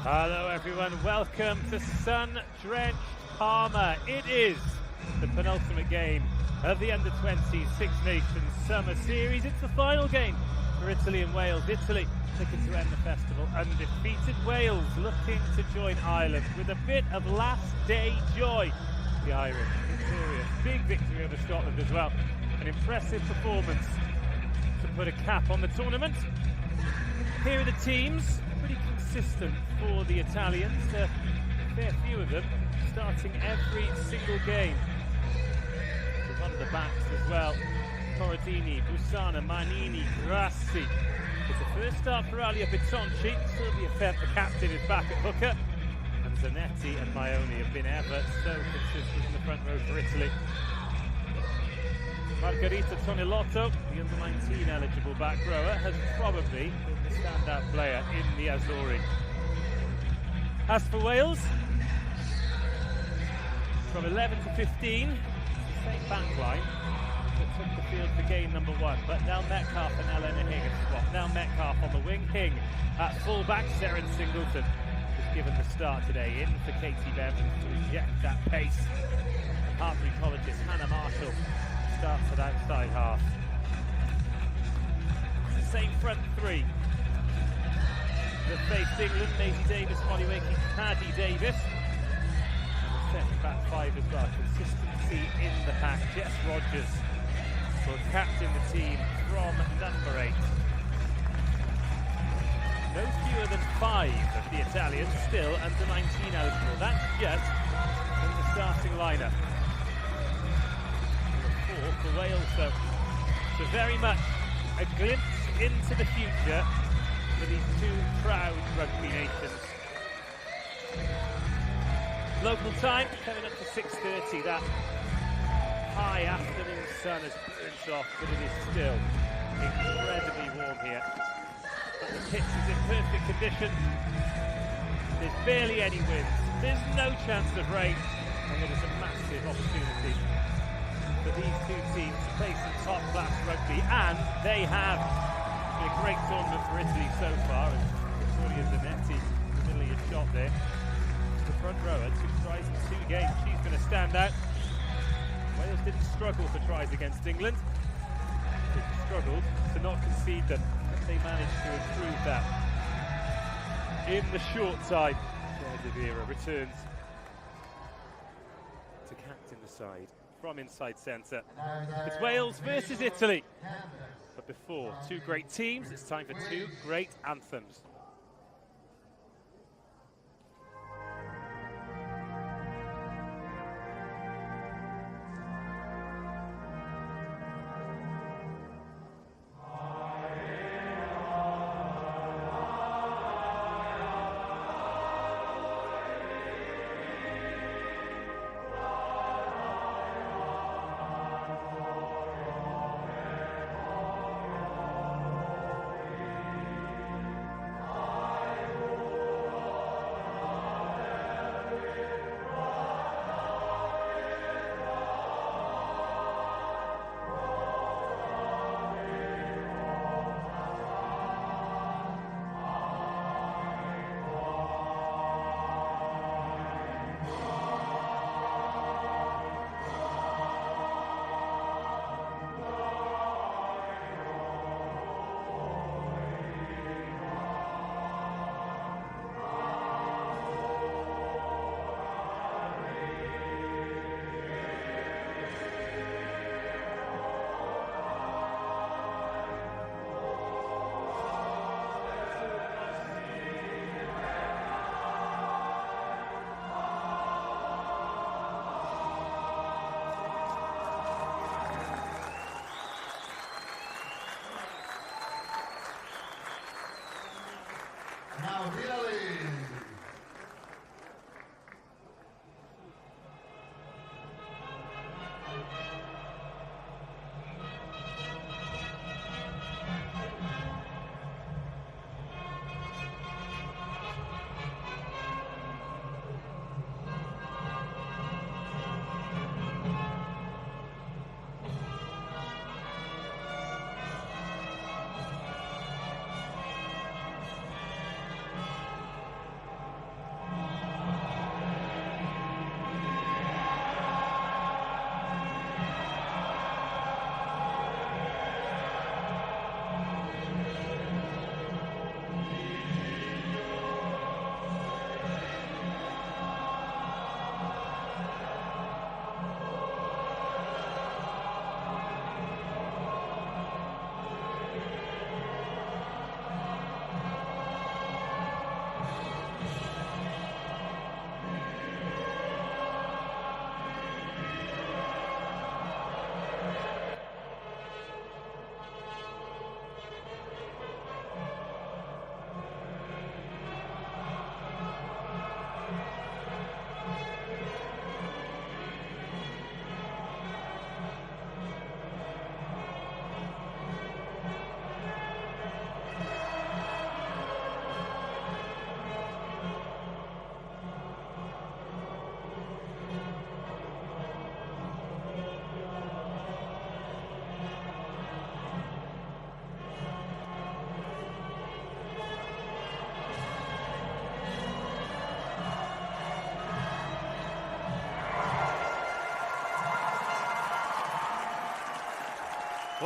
Hello everyone, welcome to sun-drenched Parma. It is the penultimate game of the Under-20s Six Nations Summer Series. It's the final game for Italy and Wales. Italy looking to end the festival undefeated. Wales looking to join Ireland with a bit of last-day joy. The Irish victorious, big victory over Scotland as well. An impressive performance to put a cap on the tournament. Here are the teams, pretty consistent for the Italians. A fair few of them starting every single game. With one of the backs as well. Corradini, Busana, Manini, Grassi. It's the first start for Alia Bitonci. Sylvia Fent, the captain, is back at hooker. And Zanetti and Maioni have been ever so consistent in the front row for Italy. Margherita Tonilotto, the under-19 eligible back rower, has probably been the standout player in the Azzurri. As for Wales, from 11 to 15, the same back line that took the field for game number one. But now Metcalf and Elena Hing have swapped. Now Metcalf on the wing, Hing at full-back. Seren Singleton has given the start today in for Katie Bevins to inject that pace. Hartbury College's Hannah Marshall starts at outside half. It's the same front three that faced England. Maisie Davis, Molly Wakey, Paddy Davis. Second back five as well. Consistency in the pack. Jess Rogers will captain the team from number 8. No fewer than 5 of the Italians still under 19 eligible. That's just in the starting lineup. Number 4 for Wales though. So very much a glimpse into the future for these two proud rugby nations. Local time coming up to 6:30. That high afternoon sun has burnt off, but it is still incredibly warm here. But the pitch is in perfect condition. There's barely any wind. There's no chance of rain, and it is a massive opportunity for these two teams to play some top-class rugby, and they have. It's been a great tournament for Italy so far, and Victoria Zanetti in the middle of your shot there. The front rower, 2 tries in 2 games. She's going to stand out. Wales didn't struggle for tries against England. They struggled to not concede them. They managed to improve that in the short time. Claire De Vera returns to captain the side from inside centre. It's Wales versus Italy. But before 2 great teams, it's time for 2 great anthems. Now, really.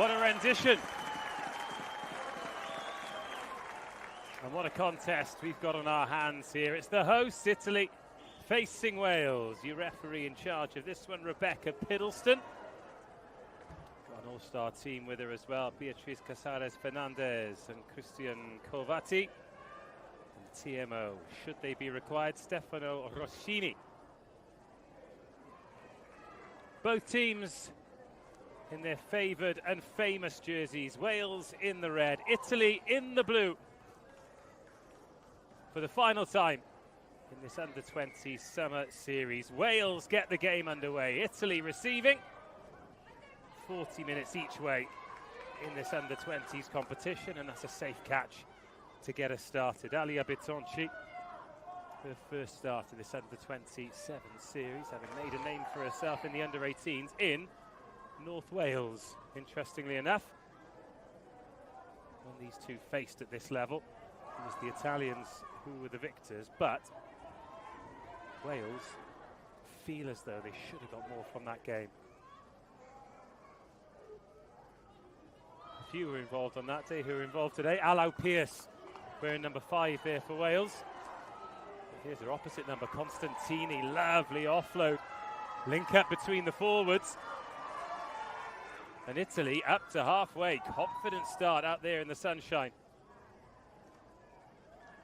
What a rendition. And what a contest we've got on our hands here. It's the hosts, Italy, facing Wales. Your referee in charge of this one, Rebecca Piddleston. Got an all-star team with her as well, Beatriz Casares Fernandez and Christian Covati. And TMO, should they be required, Stefano Rossini. Both teams in their favoured and famous jerseys. Wales in the red, Italy in the blue. For the final time in this Under-20s Summer Series. Wales get the game underway. Italy receiving 40 minutes each way in this Under-20s competition, and that's a safe catch to get us started. Alia Bitonci, her first start in this Under-27 series, having made a name for herself in the Under-18s in North Wales, interestingly enough. When these two faced at this level, it was the Italians who were the victors, but Wales feel as though they should have got more from that game. A few were involved on that day who were involved today. Alau Pearce wearing number 5 there for Wales. But here's their opposite number, Constantini. Lovely offload. Link up between the forwards. And Italy up to halfway. Confident start out there in the sunshine.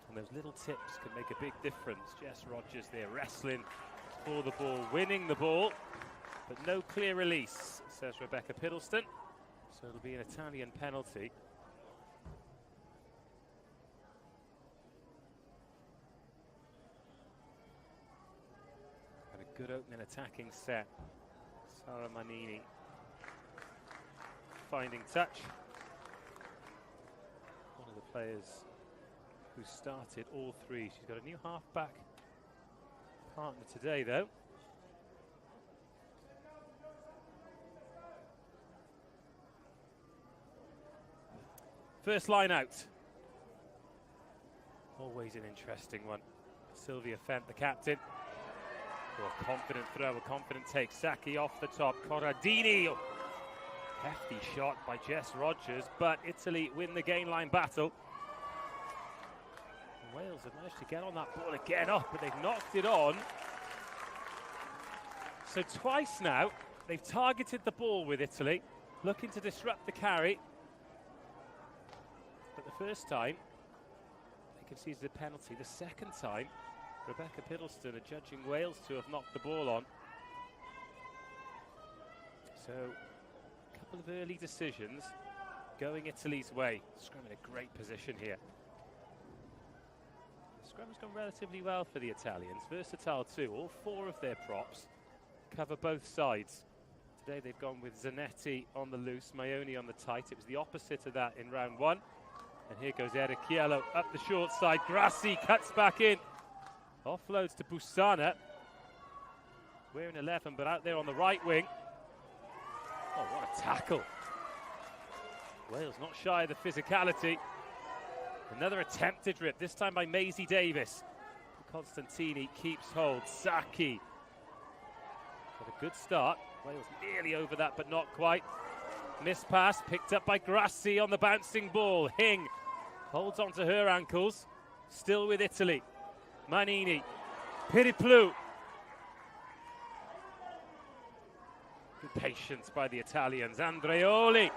And those little tips can make a big difference. Jess Rogers there wrestling for the ball, winning the ball, but no clear release, says Rebecca Piddleston. So it'll be an Italian penalty. And a good opening attacking set. Sara Manini finding touch. One of the players who started all three. She's got a new half-back partner today, though. First line out. Always an interesting one. Sylvia Fent, the captain. Oh, a confident throw, a confident take. Saki off the top. Corradini. Oh, hefty shot by Jess Rogers, but Italy win the gain line battle. Wales have managed to get on that ball again, but they've knocked it on. So twice now, they've targeted the ball with Italy, looking to disrupt the carry. But the first time, they conceded a penalty. The second time, Rebecca Piddleston are judging Wales to have knocked the ball on. So, a couple of early decisions going Italy's way. Scrum in a great position here. Scrum's gone relatively well for the Italians. Versatile too. All 4 of their props cover both sides. Today they've gone with Zanetti on the loose, Maione on the tight. It was the opposite of that in round 1. And here goes Erichiello up the short side. Grassi cuts back in. Offloads to Busana. Wearing 11, but out there on the right wing. Oh, what a tackle. Wales not shy of the physicality. Another attempted rip, this time by Maisie Davis. Constantini keeps hold. Saki. Got a good start. Wales nearly over that, but not quite. Missed pass, picked up by Grassi on the bouncing ball. Hing holds onto her ankles. Still with Italy. Manini. Piriplu. Good patience by the Italians. Andreoli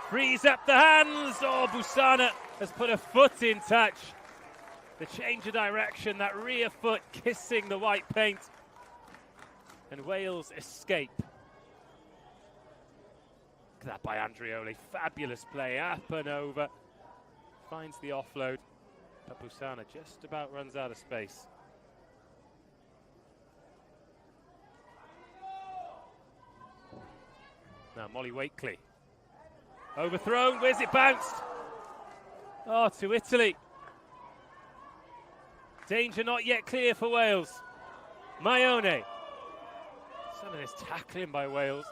frees up the hands. Oh, Busana has put a foot in touch. The change of direction, that rear foot kissing the white paint. And Wales escape. Look at that by Andreoli. Fabulous play, up and over. Finds the offload. But Busana just about runs out of space. Now Molly Wakely. Overthrown, where's it bounced? Oh, to Italy. Danger not yet clear for Wales. Maione. Some of this tackling by Wales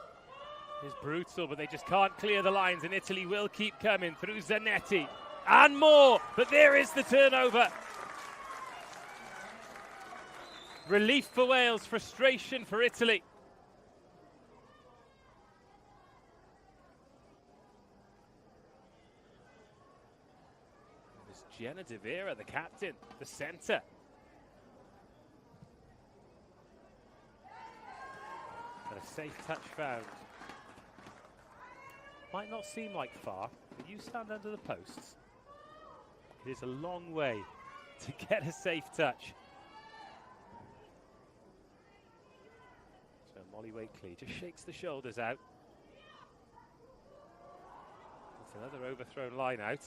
is brutal, but they just can't clear the lines, and Italy will keep coming through Zanetti. And more, but there is the turnover. Relief for Wales, frustration for Italy. It's Jenna De Vera, the captain, the centre. And a safe touch found. Might not seem like far, but you stand under the posts. It is a long way to get a safe touch. So Molly Wakely just shakes the shoulders out. It's another overthrown line out.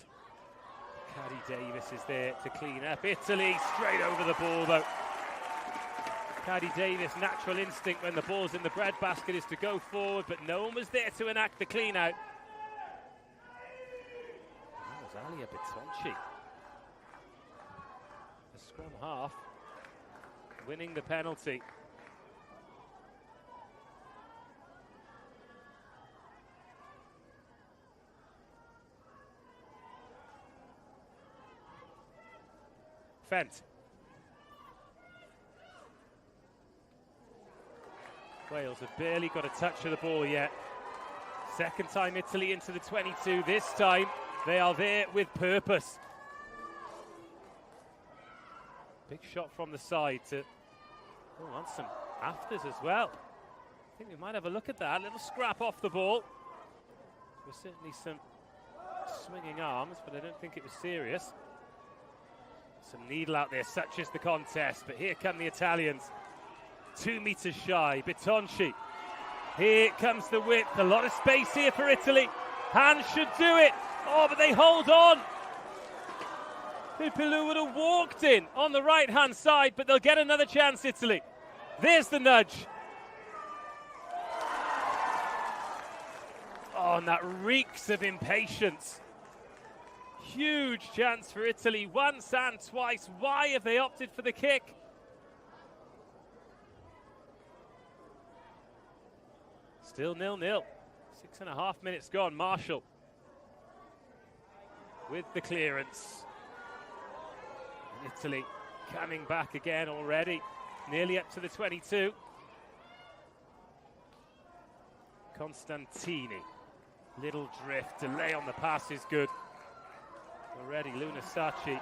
Caddy Davis is there to clean up. Italy straight over the ball though. Caddy Davis, natural instinct when the ball's in the breadbasket is to go forward, but no one was there to enact the clean out. That was Alia Bitonci. The scrum half winning the penalty. Fent. Wales have barely got a touch of the ball yet. Second time Italy into the 22. This time they are there with purpose. Big shot from the side to on some afters as well. I think we might have a look at that. A little scrap off the ball. There were certainly some swinging arms, but I don't think it was serious. Some needle out there, such is the contest. But here come the Italians. 2 meters shy. Bitonci. Here comes the width. A lot of space here for Italy. Hands should do it. Oh, but they hold on. Pilou would have walked in on the right-hand side, but they'll get another chance, Italy. There's the nudge. Oh, and that reeks of impatience. Huge chance for Italy, once and twice. Why have they opted for the kick? Still 0-0. 6.5 minutes gone. Marshall with the clearance. And Italy coming back again already. Nearly up to the 22. Constantini. Little drift. Delay on the pass is good. Already Luna Sachi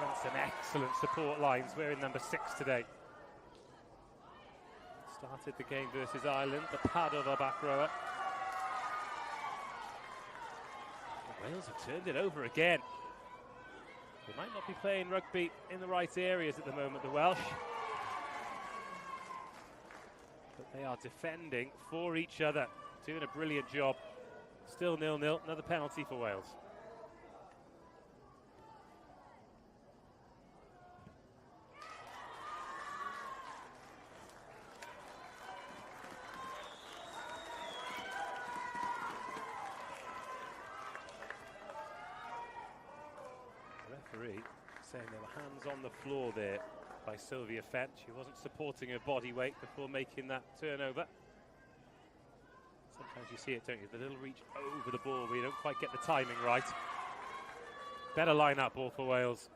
runs some excellent support lines. Wearing number 6 today. Started the game versus Ireland, the Padova back rower. And Wales have turned it over again. They might not be playing rugby in the right areas at the moment, the Welsh. But they are defending for each other, doing a brilliant job. Still 0-0, another penalty for Wales. Referee saying there were hands on the floor there by Sylvia Fent. She wasn't supporting her body weight before making that turnover. Sometimes you see it, don't you? The little reach over the ball where you don't quite get the timing right. Better line-up ball for Wales.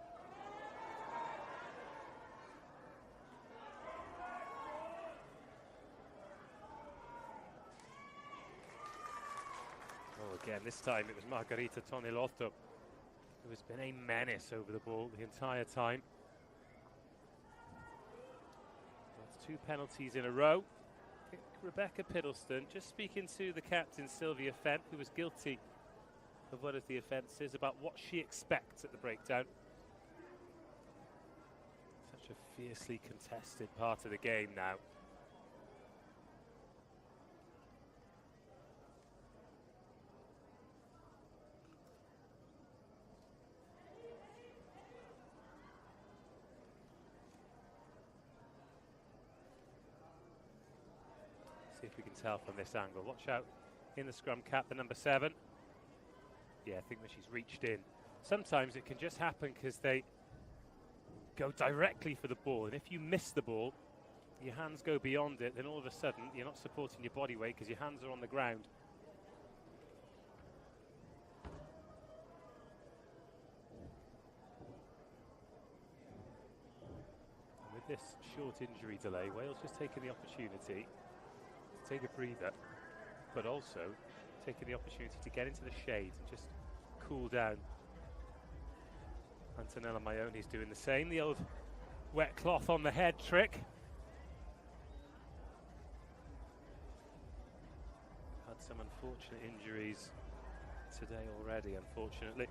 Oh, again, this time it was Margherita Tonelotto, who has been a menace over the ball the entire time. That's 2 penalties in a row. I think Rebecca Piddleston, just speaking to the captain Sylvia Fent, who was guilty of one of the offences, about what she expects at the breakdown. Such a fiercely contested part of the game now. See if we can tell from this angle. Watch out in the scrum cap, the number 7. Yeah, I think that she's reached in. Sometimes it can just happen because they go directly for the ball, and if you miss the ball, your hands go beyond it, then all of a sudden you're not supporting your body weight because your hands are on the ground. And with this short injury delay, Wales just taking the opportunity to take a breather, but also taking the opportunity to get into the shade and just cool down. Antonella Maioni's doing the same, the old wet cloth on the head trick. Had some unfortunate injuries today already, unfortunately.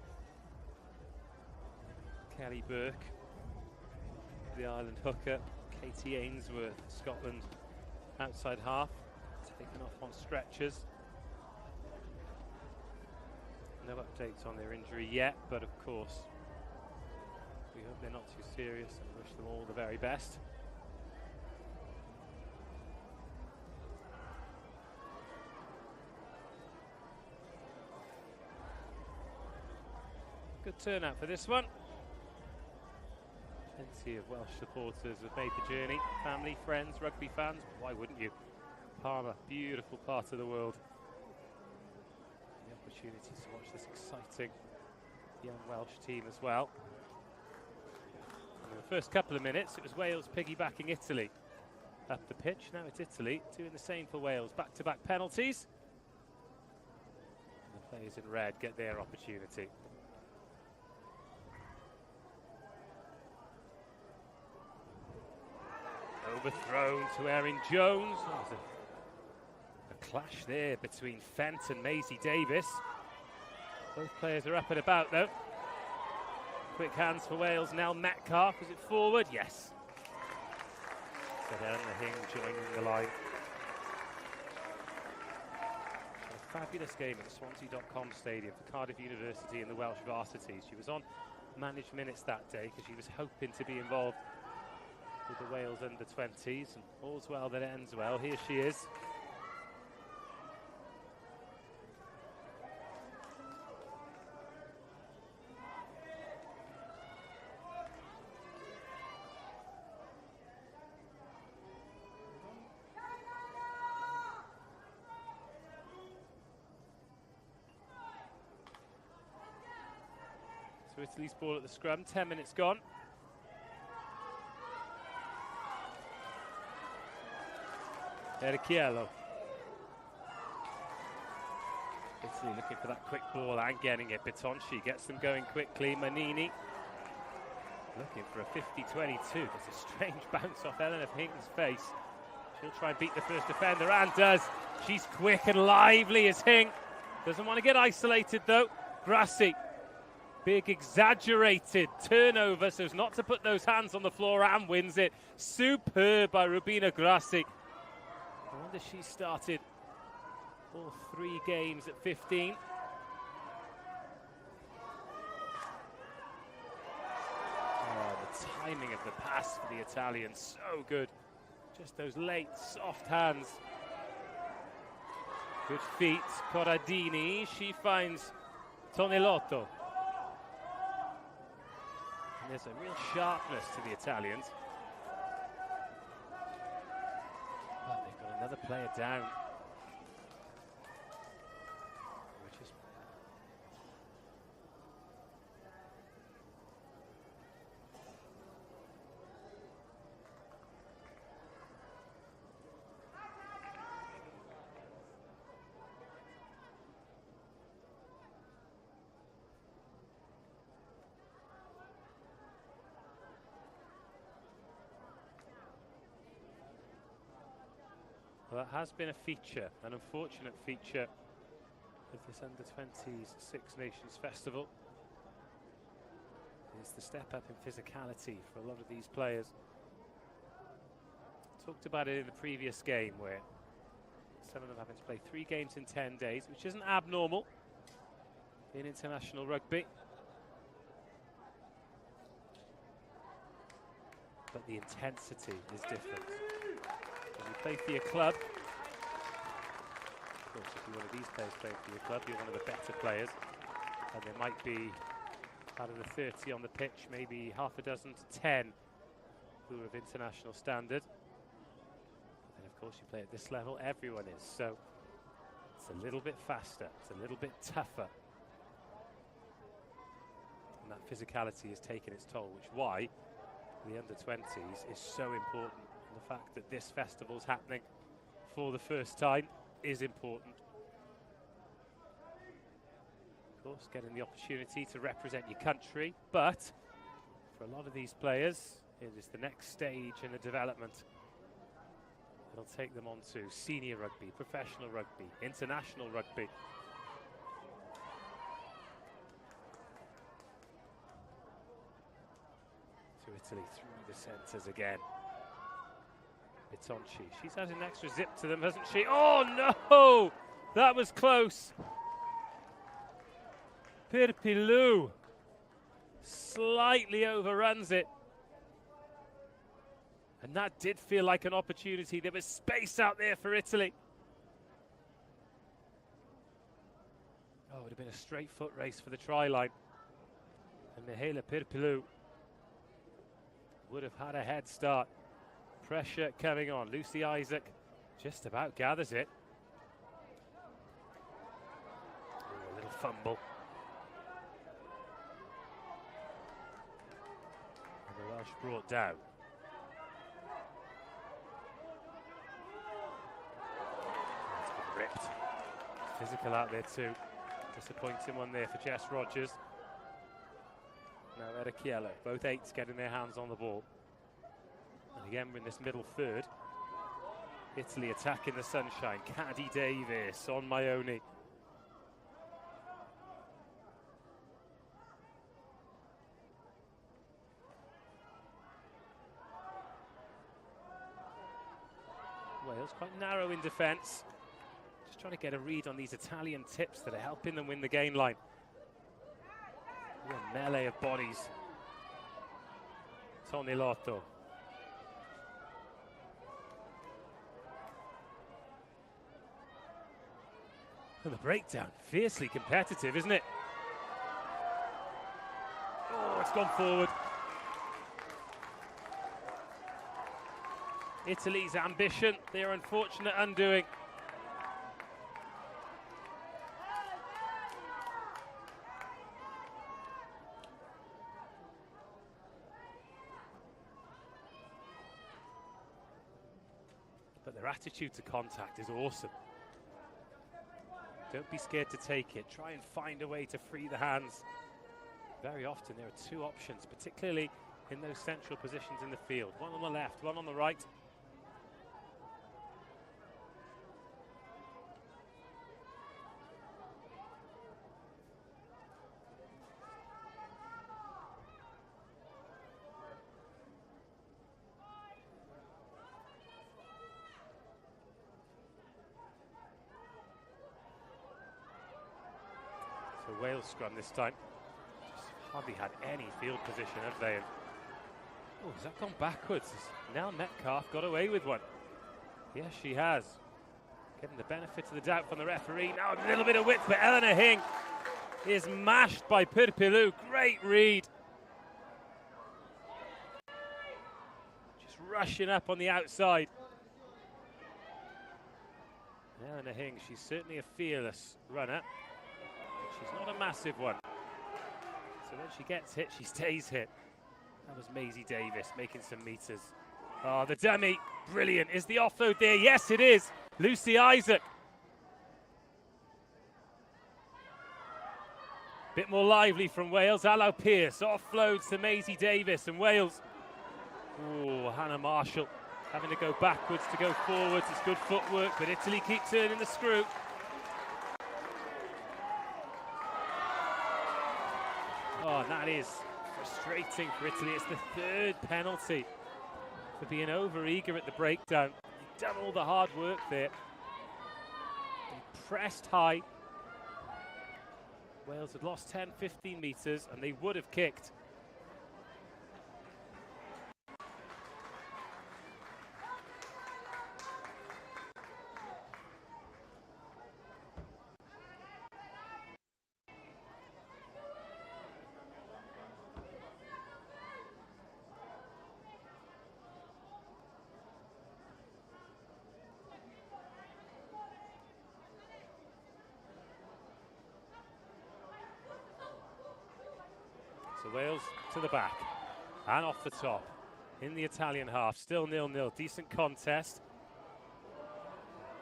Kelly Burke, the Ireland hooker. Katie Ainsworth, Scotland outside half, taken off on stretchers. No updates on their injury yet, but of course we hope they're not too serious and wish them all the very best. Good turnout for this one. Plenty of Welsh supporters have made the journey. Family, friends, rugby fans, why wouldn't you? Palma, beautiful part of the world. The opportunity to watch this exciting young Welsh team as well. And in the first couple of minutes, it was Wales piggybacking Italy up the pitch. Now it's Italy doing the same for Wales. Back-to-back penalties. And the players in red get their opportunity. Overthrown to Erin Jones. Oh, there's a clash there between Fent and Maisie Davis. Both players are up and about though. Quick hands for Wales. Nell Metcalf, is it forward? Yes. So Eleanor Hing joining the line. A fabulous game at the Swansea.com Stadium for Cardiff University and the Welsh varsity. She was on managed minutes that day because she was hoping to be involved with the Wales under-20s, and all's well that ends well. Here she is. So Italy's ball at the scrum, 10 minutes gone. Erichiello. Italy looking for that quick ball and getting it. Bitonci gets them going quickly. Manini looking for a 50-22. There's a strange bounce off Eleanor Hing's face. She'll try and beat the first defender and does. She's quick and lively as Hing. Doesn't want to get isolated though. Grassi. Big exaggerated turnover so as not to put those hands on the floor and wins it. Superb by Rubina Grassi. I wonder she started all 3 games at 15. Oh, the timing of the pass for the Italians, so good. Just those late, soft hands. Good feet, Corradini. She finds Tonelotto. And there's a real sharpness to the Italians. But they've got another player down. Which is well, that has been a feature, an unfortunate feature of this Under-20s Six Nations Festival. It's the step up in physicality for a lot of these players. Talked about it in the previous game where some of them having to play 3 games in 10 days, which isn't abnormal in international rugby. But the intensity is different. When you play for your club, of course, if you're one of these players playing for your club, you're one of the better players. And there might be, out of the 30 on the pitch, maybe half a dozen to 10 who are of international standard. And of course, you play at this level, everyone is. So it's a little bit faster, it's a little bit tougher. And that physicality has taken its toll, which is why the Under-20s is so important. And the fact that this festival's happening for the first time is important. Of course, getting the opportunity to represent your country, but For a lot of these players, it is the next stage in the development. It'll take them on to senior rugby, professional rugby, international rugby. To Italy through the centres again. Bitonci, she's had an extra zip to them, hasn't she? Oh no! That was close. Pirpilou slightly overruns it. And that did feel like an opportunity. There was space out there for Italy. Oh, it would have been a straight foot race for the try line. And Mihaela Pirpilou would have had a head start. Pressure coming on. Lucy Isaac just about gathers it. Ooh, a little fumble. And the Welsh brought down. That's been ripped. Physical out there too. Disappointing one there for Jess Rogers. Now Erichiello, both eights getting their hands on the ball. And again, we're in this middle third. Italy attacking the sunshine. Caddy Davis on Maioni. Wales quite narrow in defence. Just trying to get a read on these Italian tips that are helping them win the gain line. A melee of bodies. Tony Lotto. And the breakdown, fiercely competitive, isn't it? Oh, it's gone forward. Italy's ambition, their unfortunate undoing. But their attitude to contact is awesome. Don't be scared to take it. Try and find a way to free the hands. Very often there are two options, particularly in those central positions in the field. One on the left, one on the right. So Wales scrum this time. Just hardly had any field position, have they? Oh, has that gone backwards? Now Metcalf got away with one. Yes, she has. Getting the benefit of the doubt from the referee. Now a little bit of width, but Eleanor Hing is mashed by Pirpilou. Great read. Just rushing up on the outside. Eleanor Hing, she's certainly a fearless runner. She's not a massive one. So when she gets hit, she stays hit. That was Maisie Davis making some meters. Oh, the dummy. Brilliant. Is the offload there? Yes, it is. Lucy Isaac. Bit more lively from Wales. Allow Pearce offloads to Maisie Davis, and Wales. Oh, Hannah Marshall having to go backwards to go forwards. It's good footwork, but Italy keep turning the screw. Oh, and that is frustrating for Italy. It's the third penalty for being over-eager at the breakdown. They've done all the hard work there. They pressed high. Wales had lost 10, 15 metres, and they would have kicked. So Wales to the back and off the top in the Italian half. Still 0-0. Decent contest.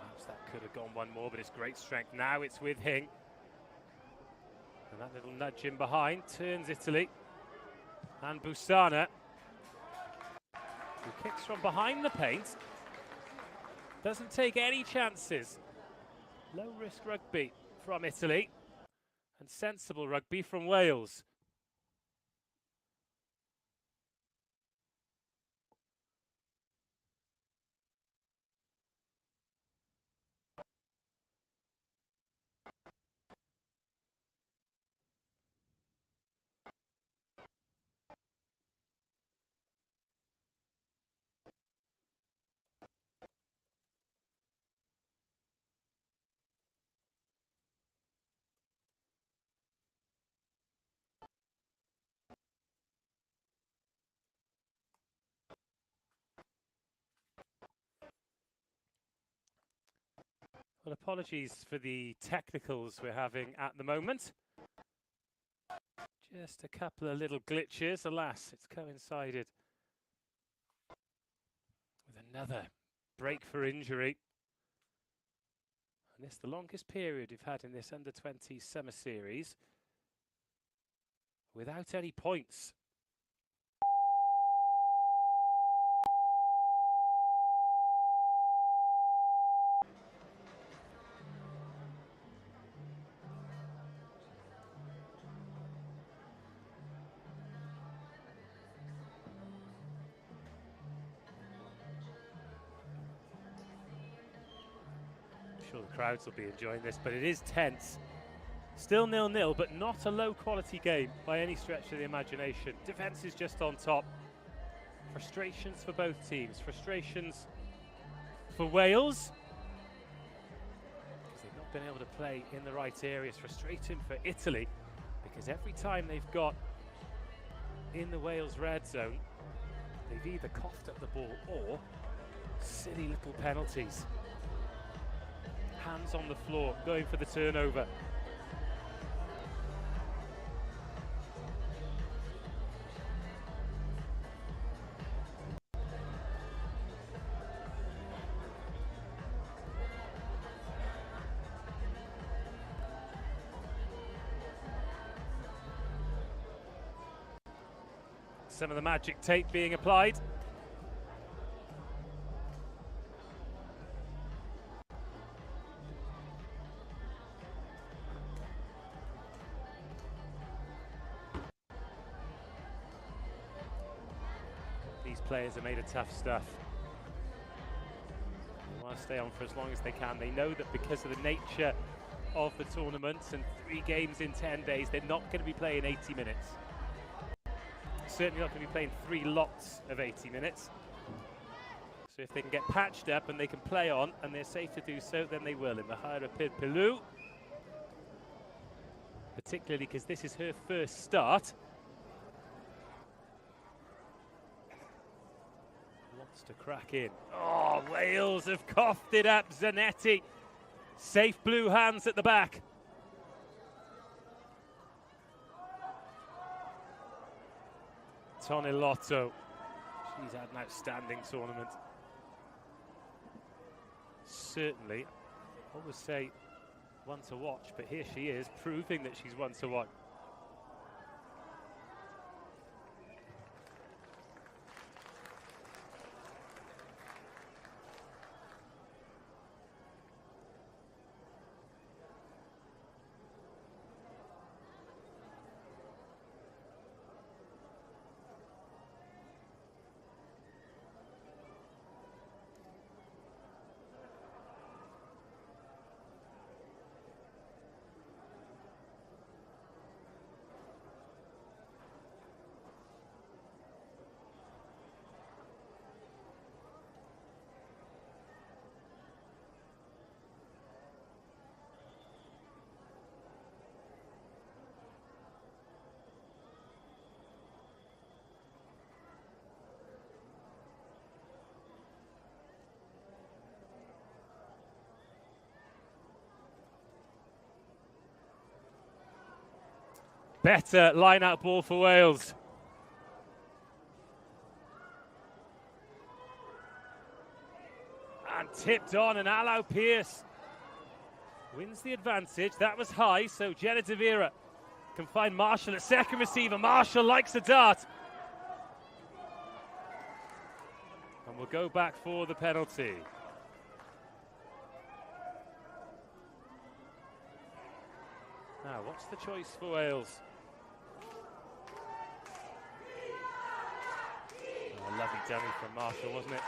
Perhaps that could have gone one more, but it's great strength. Now it's with Hing. And that little nudge in behind turns Italy. And Busana, who kicks from behind the paint, doesn't take any chances. Low-risk rugby from Italy and sensible rugby from Wales. Well, apologies for the technicals we're having at the moment. Just a couple of little glitches. Alas, it's coincided with another break for injury. And this is the longest period we've had in this Under-20s Summer Series without any points. I'm sure the crowds will be enjoying this, but it is tense. Still 0-0, but not a low-quality game by any stretch of the imagination. Defence is just on top. Frustrations for both teams. Frustrations for Wales, because they've not been able to play in the right areas. Frustrating for Italy, because every time they've got in the Wales red zone, they've either coughed up the ball or silly little penalties. Hands on the floor, going for the turnover. Some of the magic tape being applied. These players are made of tough stuff. They want to stay on for as long as they can. They know that because of the nature of the tournaments and 3 games in 10 days, they're not going to be playing 80 minutes. Certainly not going to be playing 3 lots of 80 minutes. So if they can get patched up and they can play on, and they're safe to do so, then they will. In the Hira Pilou, particularly because this is her first start. Wants to crack in. Oh, Wales have coughed it up. Zanetti, safe blue hands at the back. Tonelotto, she's had an outstanding tournament. Certainly, I always say one to watch, but here she is proving that she's one to watch. Better line-out ball for Wales. And tipped on, and Allow Pearce wins the advantage. That was high, so Jenna De Vera can find Marshall at second receiver. Marshall likes a dart. And we'll go back for the penalty. Now, what's the choice for Wales? Oh, a lovely dummy from Marshall, wasn't it?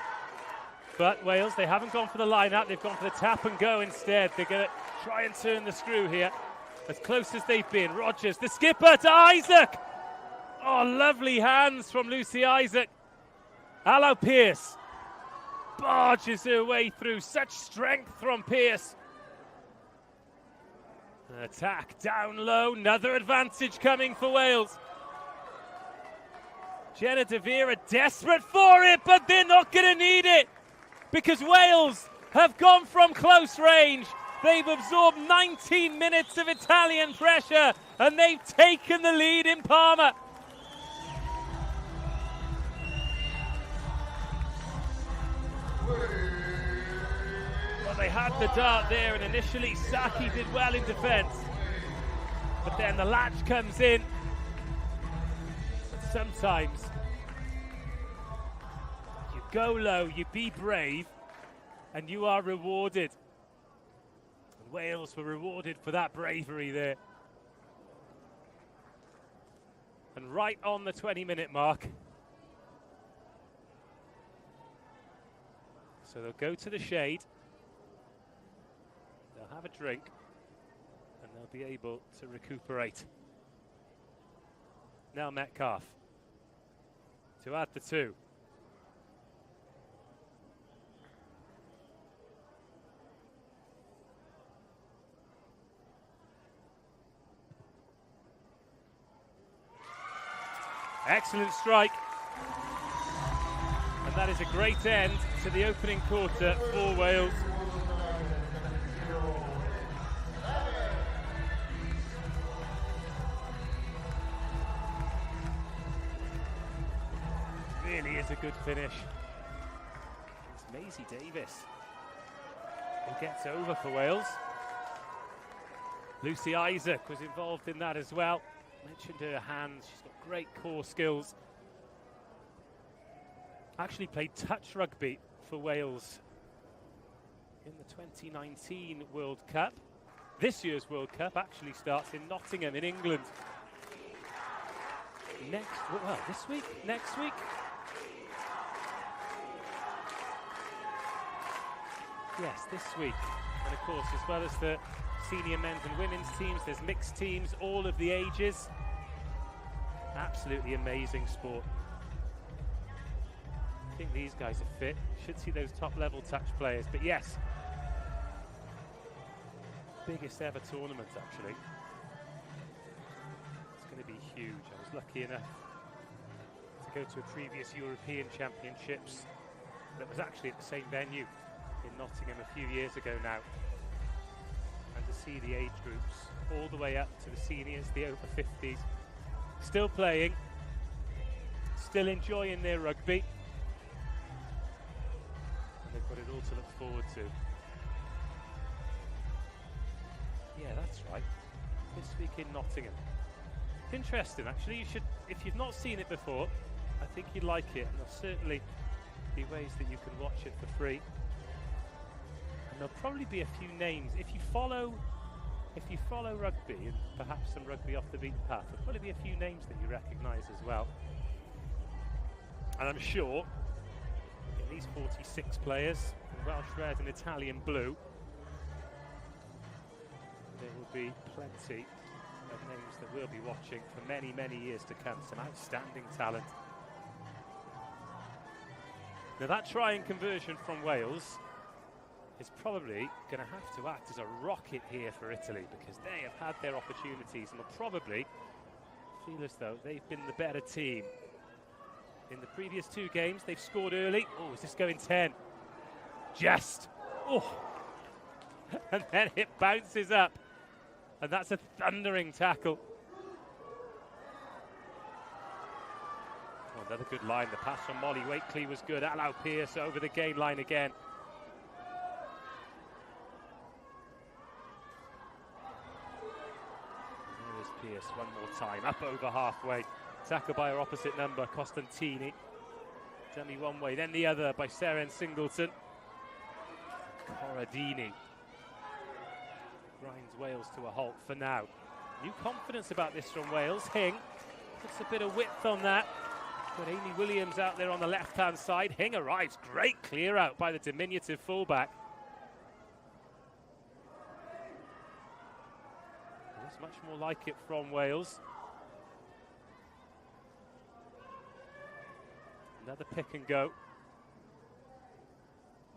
But Wales, they haven't gone for the line-out, they've gone for the tap and go instead. They're going to try and turn the screw here, as close as they've been. Rogers, the skipper, to Isaac! Oh, lovely hands from Lucy Isaac. Allow Pearce barges her way through. Such strength from Pearce. An attack down low, another advantage coming for Wales. Jenna De Vere are desperate for it, but they're not going to need it because Wales have gone from close range. They've absorbed 19 minutes of Italian pressure and they've taken the lead in Parma. Well, they had the dart there, and initially Saki did well in defence, but then the latch comes in. But sometimes you go low, you be brave, and you are rewarded. And Wales were rewarded for that bravery there. And right on the 20-minute mark, so they'll go to the shade, they'll have a drink, and they'll be able to recuperate. Now Metcalf to add the 2. Excellent strike. And that is a great end to the opening quarter for Wales. Really is a good finish. It's Maisie Davis who gets over for Wales. Lucy Isaac was involved in that as well. Mentioned her hands, she's got great core skills. Actually played touch rugby for Wales in the 2019 World Cup. This year's World Cup actually starts in Nottingham in England. This week? Next week? Yes, this week. And of course, as well as the senior men's and women's teams, there's mixed teams, all of the ages. Absolutely amazing sport. I think these guys are fit. Should see those top level touch players, but yes, biggest ever tournament actually. It's going to be huge. I was lucky enough to go to a previous European Championships that was actually at the same venue in Nottingham a few years ago now, and to see the age groups all the way up to the seniors, the over 50s, still playing, still enjoying their rugby. They've got it all to look forward to. Yeah, that's right. This week in Nottingham. It's interesting, actually. You should, if you've not seen it before, I think you'd like it. And there'll certainly be ways that you can watch it for free. And there'll probably be a few names. If you follow rugby and perhaps some rugby off the beaten path, there'll probably be a few names that you recognise as well. And I'm sure these 46 players in Welsh red and Italian blue, there will be plenty of names that we'll be watching for many, many years to come. Some outstanding talent. Now that try and conversion from Wales is probably going to have to act as a rocket here for Italy, because they have had their opportunities and will probably feel as though they've been the better team. In the previous 2 games, they've scored early. Oh, is this going 10? Just. Oh. And then it bounces up. And that's a thundering tackle. Oh, another good line. The pass from Molly Wakely was good. Allow Pearce over the gain line again. There is Pearce one more time. Up over halfway. Tackle by her opposite number, Costantini. dummy one way, then the other by Seren Singleton. Corradini grinds Wales to a halt for now. New confidence about this from Wales. Hing puts a bit of width on that. Got Amy Williams out there on the left-hand side. Hing arrives. Great clear out by the diminutive fullback. There's much more like it from Wales. Another pick and go.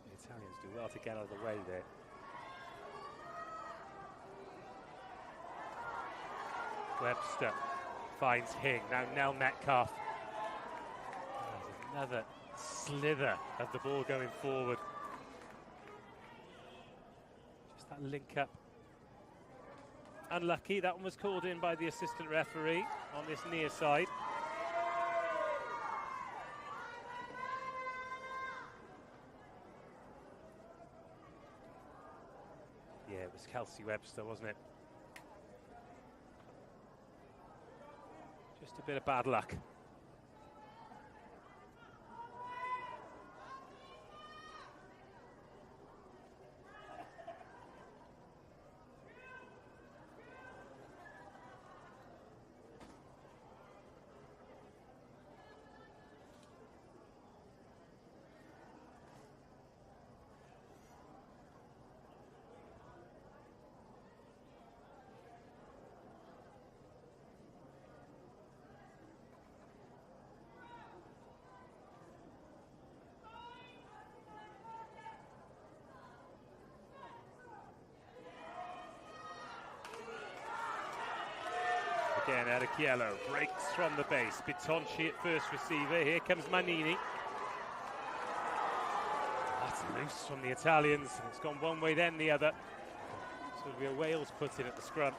The Italians do well to get out of the way there. Webster finds Hing. Now Nell Metcalf. There's another slither of the ball going forward. Just that link up. Unlucky. That one was called in by the assistant referee on this near side. Yeah, it was Kelsey Webster, wasn't it? Just a bit of bad luck. Again, Arichiello breaks from the base. Bitonci at first receiver. Here comes Manini. That's loose from the Italians. It's gone one way, then the other. So it'll be a Wales put in at the scrum.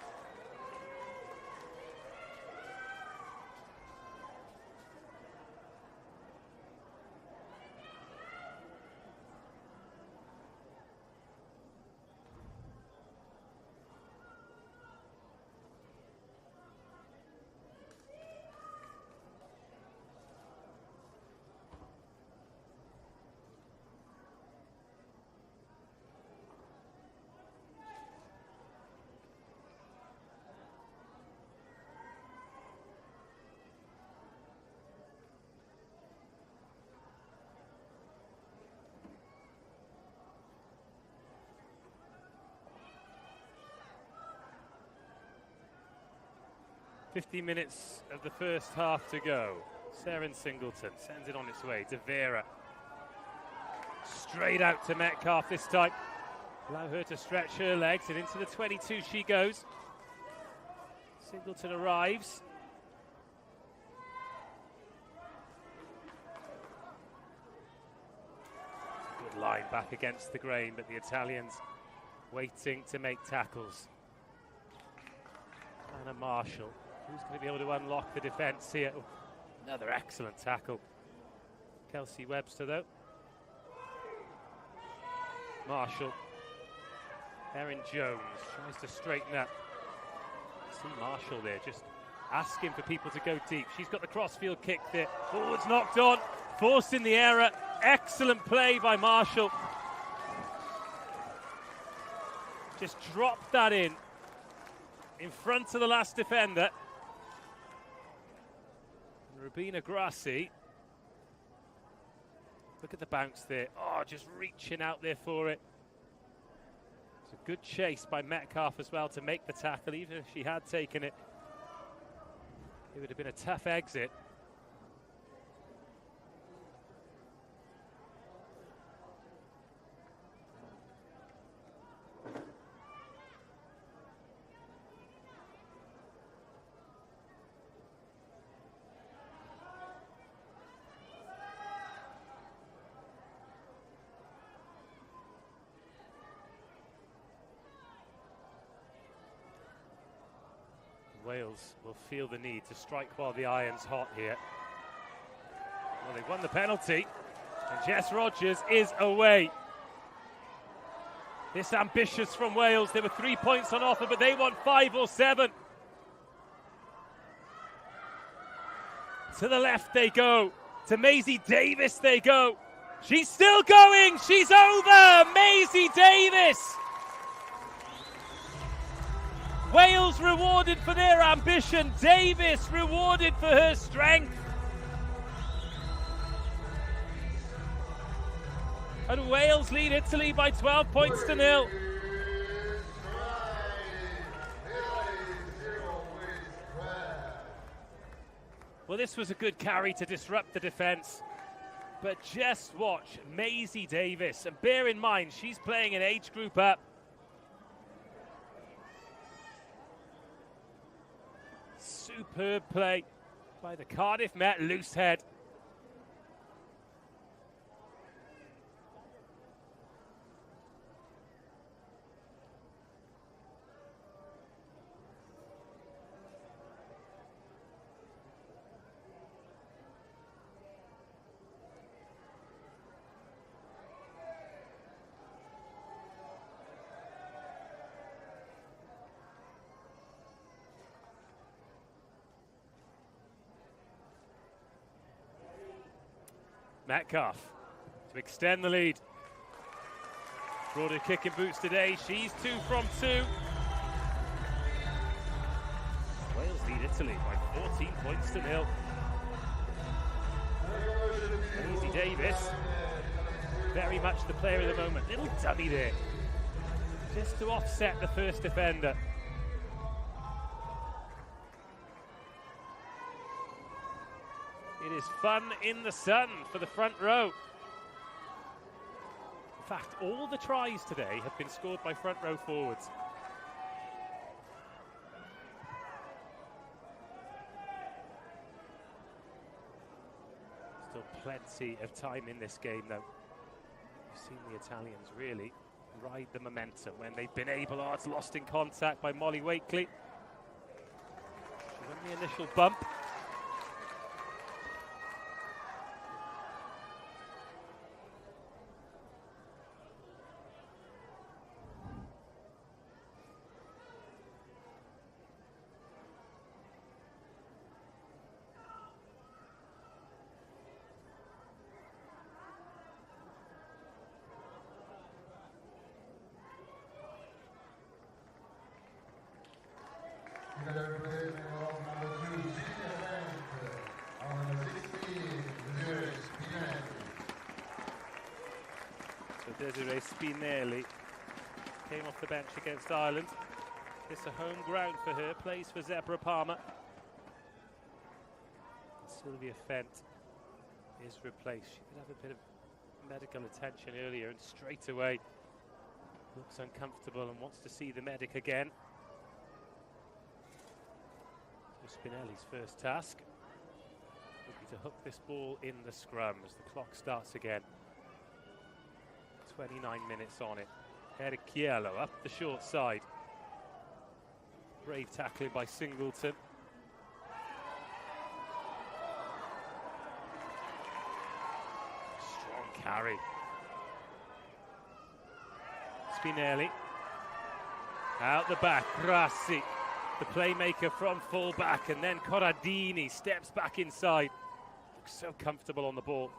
"50 minutes of the first half to go. Seren Singleton sends it on its way. De Vera. Straight out to Metcalf this time. Allow her to stretch her legs, and into the 22 she goes. Singleton arrives. Good line back against the grain, but the Italians waiting to make tackles. Anna Marshall. Who's going to be able to unlock the defence here? Oh, another excellent tackle. Kelsey Webster, though. Marshall. Erin Jones tries to straighten up. See Marshall there, just asking for people to go deep. She's got the crossfield kick there. Oh, it's knocked on. Forced in the error. Excellent play by Marshall. Just dropped that in front of the last defender. Rubina Grassi. Look at the bounce there. Oh, just reaching out there for it. It's a good chase by Metcalf as well to make the tackle. Even if she had taken it, it would have been a tough exit. Wales will feel the need to strike while the iron's hot here. Well, they've won the penalty, and Jess Rogers is away. This ambitious from Wales. There were 3 points on offer, but they want 5 or 7. To the left they go. To Maisie Davis they go. She's still going. She's over. Maisie Davis. Wales rewarded for their ambition. Davis rewarded for her strength. And Wales lead Italy by 12 points to 0. Well, this was a good carry to disrupt the defence. But just watch Maisie Davis. And bear in mind, she's playing an age group up. Superb play by the Cardiff Met loosehead. Metcalf to extend the lead. Brought her kicking boots today. She's 2 from 2. Wales lead Italy by 14 points to 0. Maisie Davis, very much the player of the moment. Little dummy there, just to offset the first defender. It is fun in the sun for the front row. In fact, all the tries today have been scored by front row forwards. Still plenty of time in this game, though. You've seen the Italians really ride the momentum when they've been able. Oh, it's lost in contact by Molly Wakely. She won the initial bump. Desiree Spinelli came off the bench against Ireland. It's a home ground for her, plays for Zebra Palmer. Sylvia Fent is replaced. She did have a bit of medical attention earlier and straight away looks uncomfortable and wants to see the medic again. So Spinelli's first task would be to hook this ball in the scrum as the clock starts again. 29 minutes on it. Herchiello up the short side. Brave tackling by Singleton. Strong carry. Spinelli. Out the back, Grassi, the playmaker from full back, and then Corradini steps back inside. Looks so comfortable on the ball.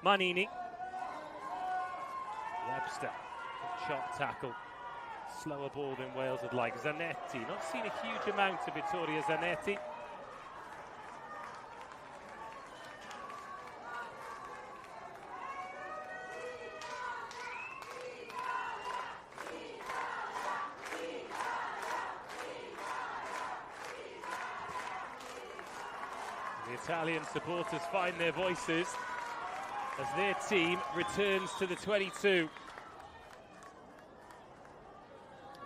Manini. Webster, shot tackle. Slower ball than Wales would like. Zanetti, not seen a huge amount of Vittoria Zanetti. The Italian supporters find their voices as their team returns to the 22.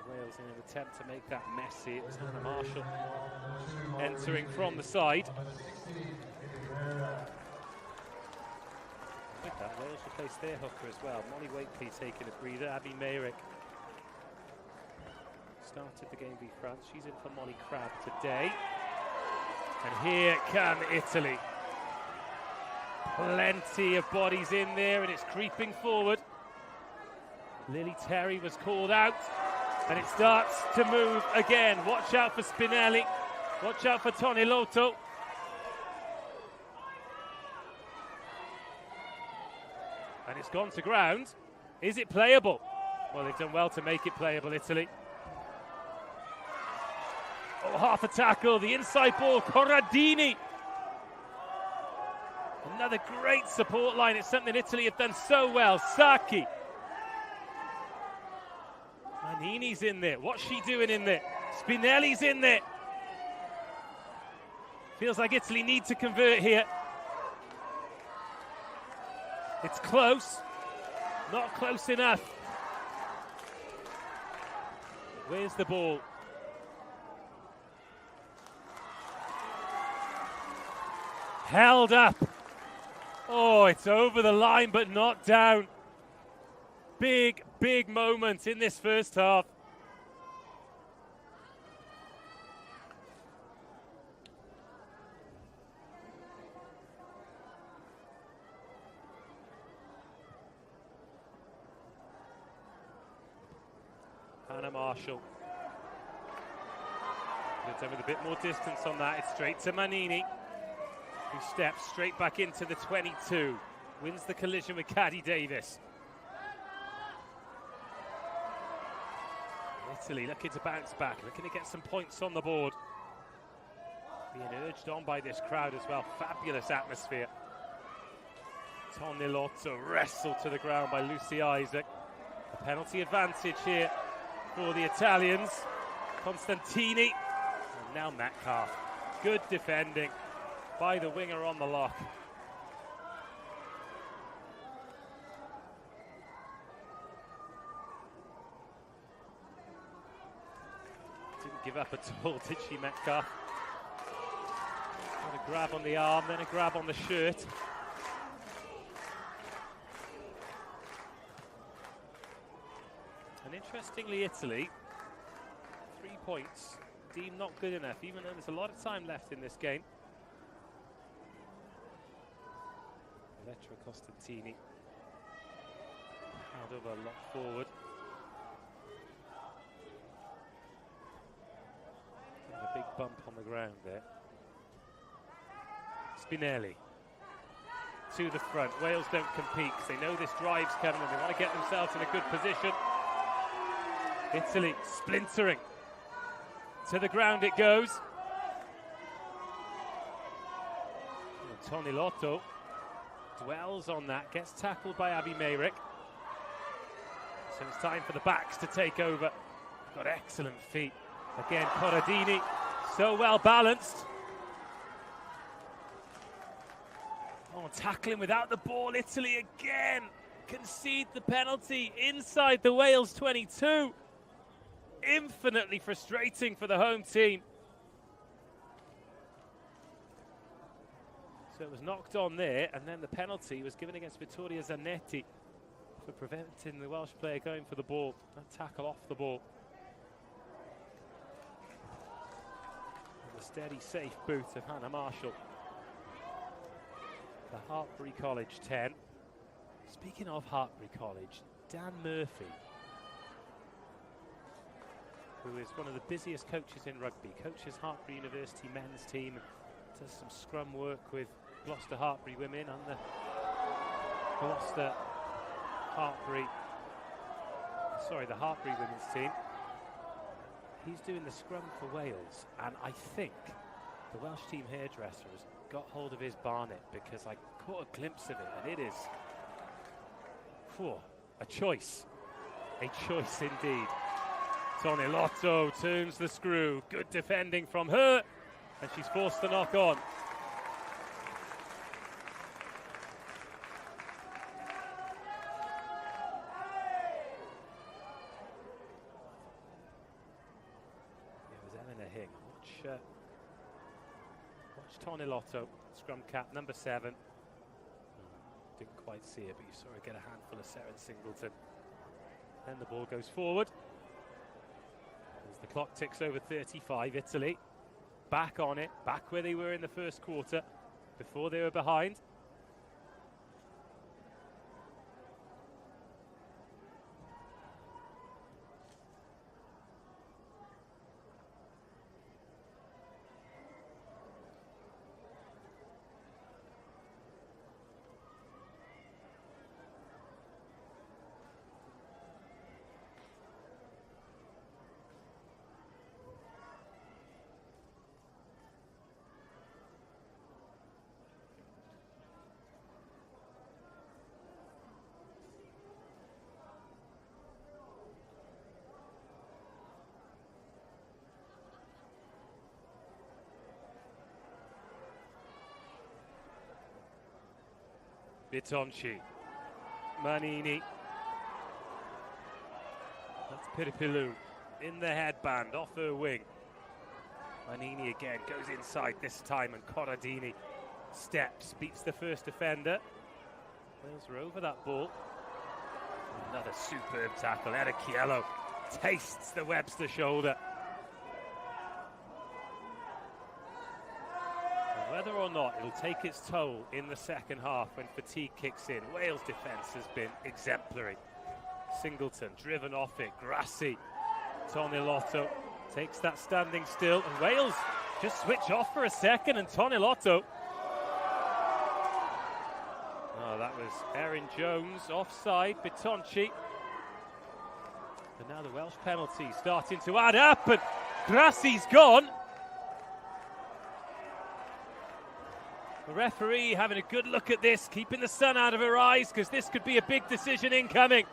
Wales in an attempt to make that messy. It was Hannah Marshall entering from the side. With that, Wales replaced their hooker as well. Molly Wakely taking a breather. Abby Mayrick started the game v France. She's in for Molly Crabb today. And here come Italy. Plenty of bodies in there, and it's creeping forward. Lily Terry was called out, and it starts to move again. Watch out for Spinelli. Watch out for Tonelotto. And it's gone to ground. Is it playable? Well, they've done well to make it playable, Italy. Oh, half a tackle, the inside ball, Corradini. Another great support line. It's something Italy have done so well. Sacchi. Manini's in there. What's she doing in there? Spinelli's in there. Feels like Italy need to convert here. It's close. Not close enough. Where's the ball? Held up. Oh, it's over the line, but not down. Big, big moment in this first half. Hannah Marshall. With a bit more distance on that. It's straight to Manini, who steps straight back into the 22. Wins the collision with Caddy Davis. Italy looking to bounce back, looking to get some points on the board. Being urged on by this crowd as well. Fabulous atmosphere. Tonilotto wrestled to the ground by Lucy Isaac. A penalty advantage here for the Italians. Constantini, and now Metcalf. Good defending by the winger on the lock. Didn't give up at all, did she, Metcalf? Got a grab on the arm, then a grab on the shirt. And interestingly, Italy, 3 points, deemed not good enough, even though there's a lot of time left in this game. Elettra Costantini, Padova locked forward. A big bump on the ground there. Spinelli to the front. Wales don't compete because they know this drive's coming and they want to get themselves in a good position. Italy splintering. To the ground it goes. Tonilotto dwells on that, gets tackled by Abby Mayrick. So it's time for the backs to take over. Got excellent feet. Again, Corradini, so well balanced. Oh, tackling without the ball. Italy again concede the penalty inside the Wales 22. Infinitely frustrating for the home team. So it was knocked on there, and then the penalty was given against Vittoria Zanetti for preventing the Welsh player going for the ball. That tackle off the ball. And the steady, safe boot of Hannah Marshall. The Hartbury College 10. Speaking of Hartbury College, Dan Murphy, who is one of the busiest coaches in rugby, coaches Hartbury University men's team, does some scrum work with Gloucester Hartbury women and the Gloucester Hartbury, the Hartbury women's team. He's doing the scrum for Wales, and I think the Welsh team hairdresser has got hold of his barnet, because I caught a glimpse of it, and it is a choice indeed. Tonilotto turns the screw. Good defending from her, and she's forced to knock on. It was Eleanor Hing. Watch Tonilotto, scrum cap number 7. Didn't quite see it, but you saw her get a handful of Seren Singleton. Then the ball goes forward. As the clock ticks over 35, Italy back on it, back where they were in the first quarter, before they were behind. Bitonci. Manini. That's Piripilu in the headband, off her wing. Manini again goes inside this time, and Corradini steps, beats the first defender. Wales are over that ball. Another superb tackle. Erekiello tastes the Webster shoulder. And whether or not it'll take its toll in the second half when fatigue kicks in, Wales' defence has been exemplary. Singleton driven off it. Grassi. Tonilotto takes that standing still, and Wales just switch off for a second, and Tonilotto. Oh, that was Erin Jones offside. Bitonci. But now the Welsh penalty starting to add up, and Grassi's gone. The referee having a good look at this, keeping the sun out of her eyes, because this could be a big decision incoming.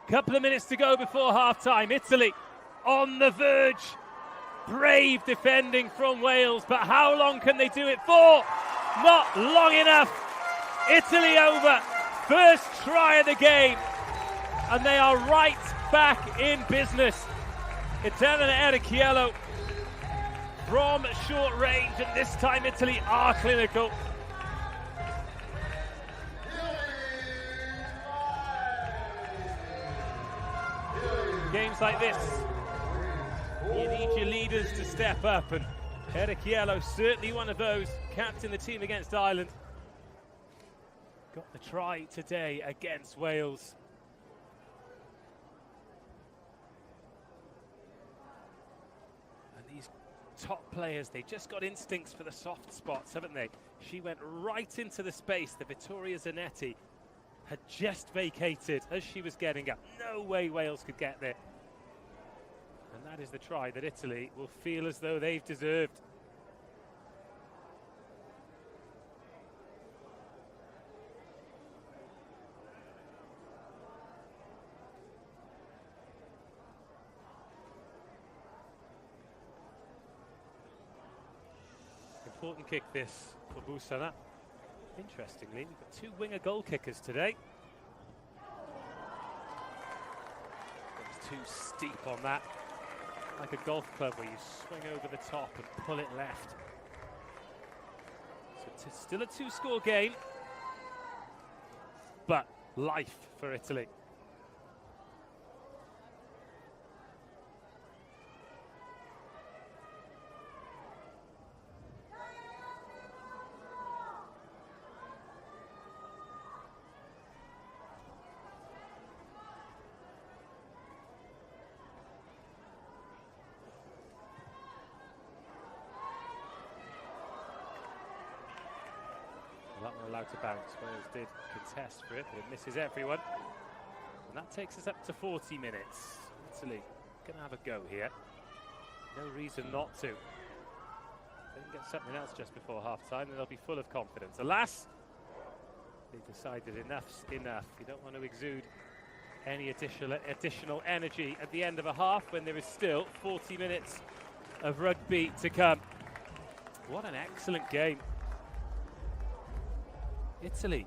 Couple of minutes to go before half-time. Italy on the verge. Brave defending from Wales, but how long can they do it for? Not long enough. Italy over. First try of the game. And they are right back in business. Italian Erekiello from short range, and this time Italy are clinical. Games like this, you need your leaders to step up, and Erekiello certainly one of those. Captain the team against Ireland. Got the try today against Wales. And these top players, they just got instincts for the soft spots, haven't they? She went right into the space that Vittoria Zanetti had just vacated as she was getting up. No way Wales could get there. And that is the try that Italy will feel as though they've deserved. Important kick this for Busana. Interestingly, we've got two winger goal kickers today. It was too steep on that. Like a golf club where you swing over the top and pull it left. So it's still a two-score game, but life for Italy. That one allowed to bounce. Wales did contest for it, but it misses everyone. And that takes us up to 40 minutes. Italy going to have a go here. No reason not to. They can get something else just before half-time, and they'll be full of confidence. Alas, they decided enough's enough. You don't want to exude any additional energy at the end of a half when there is still 40 minutes of rugby to come. What an excellent game. Italy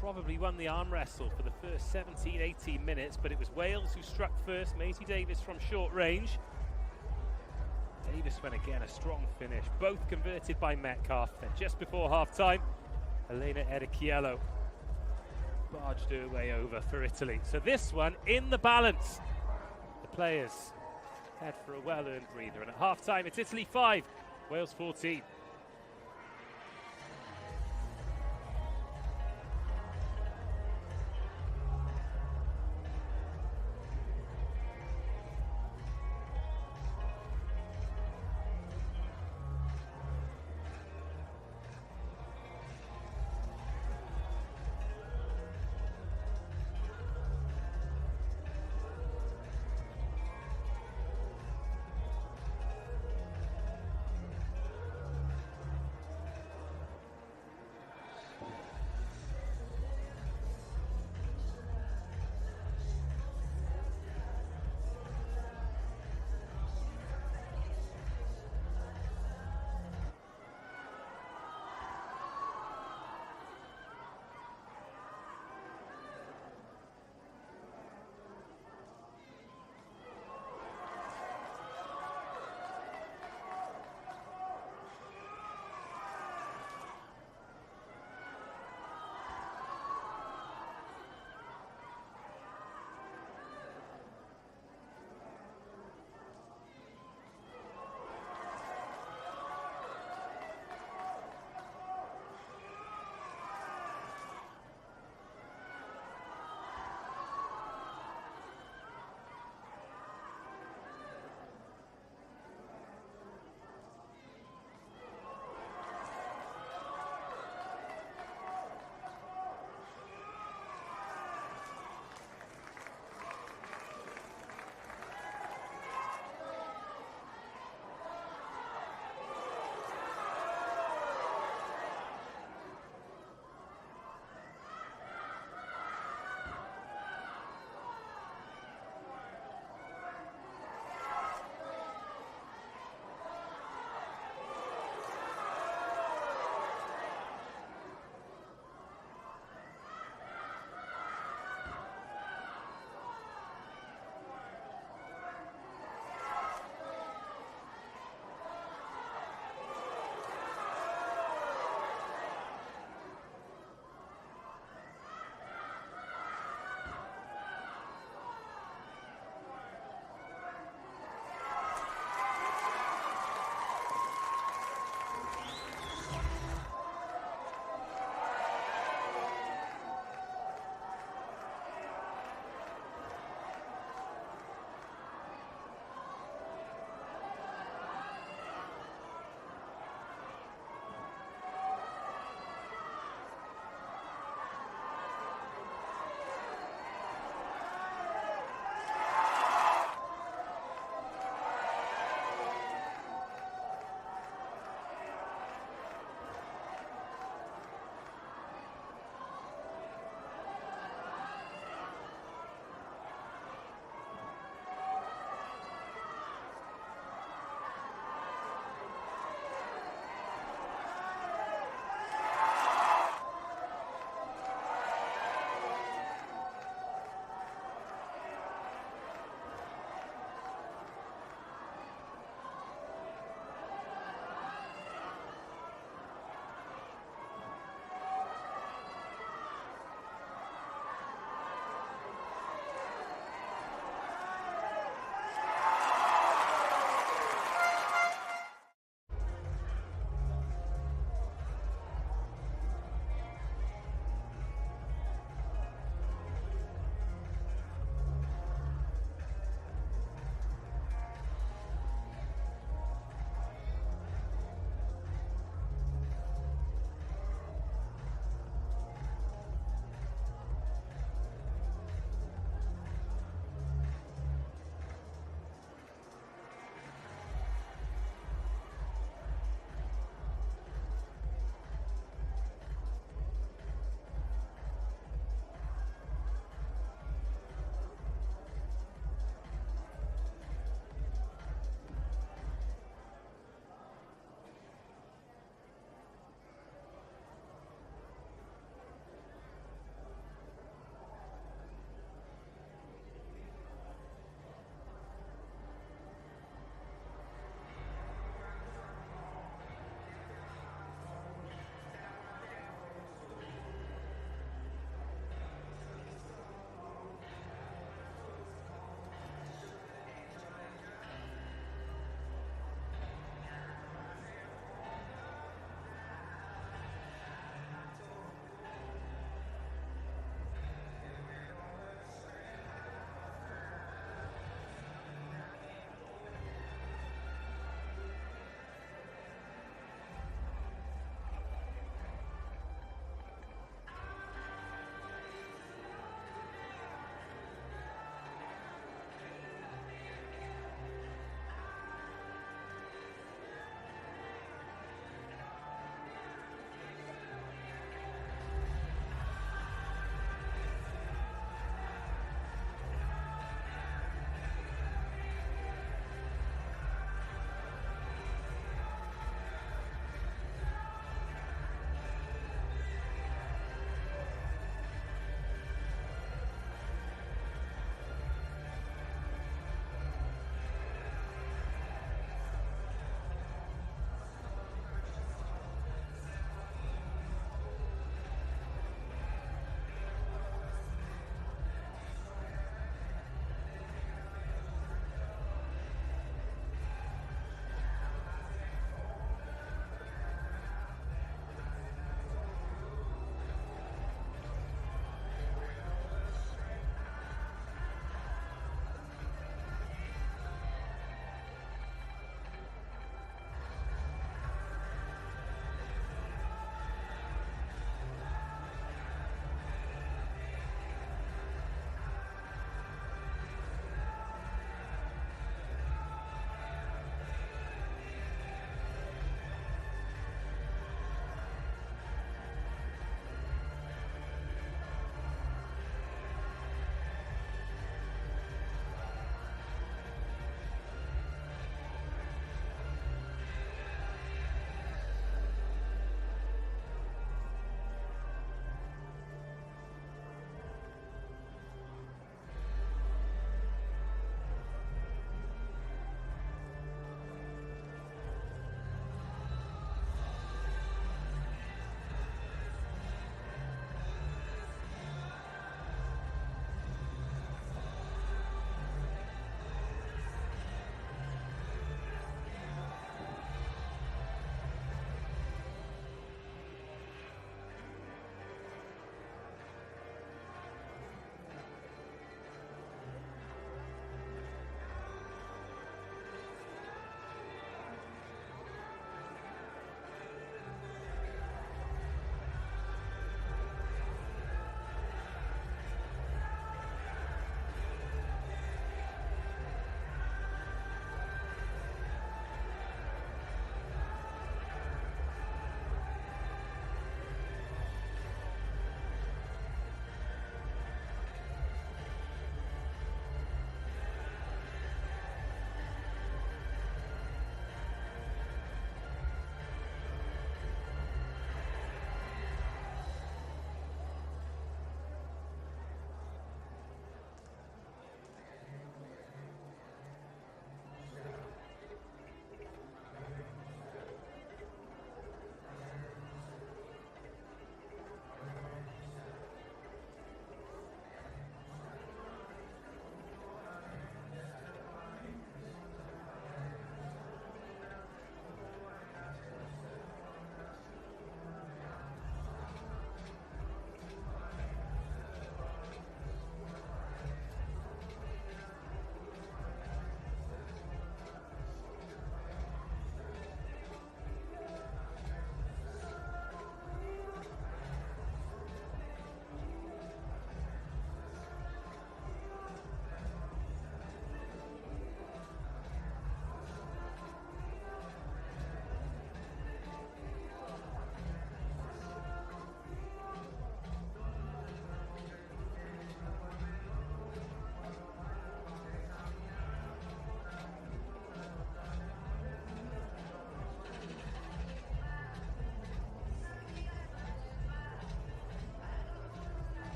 probably won the arm wrestle for the first 17, 18 minutes, but it was Wales who struck first. Maisie Davis from short range. Davis went again, a strong finish. Both converted by Metcalf. Then just before half-time, Elena Erekiello barged her way over for Italy. So this one in the balance. The players head for a well-earned breather. And at half-time, it's Italy 5, Wales 14.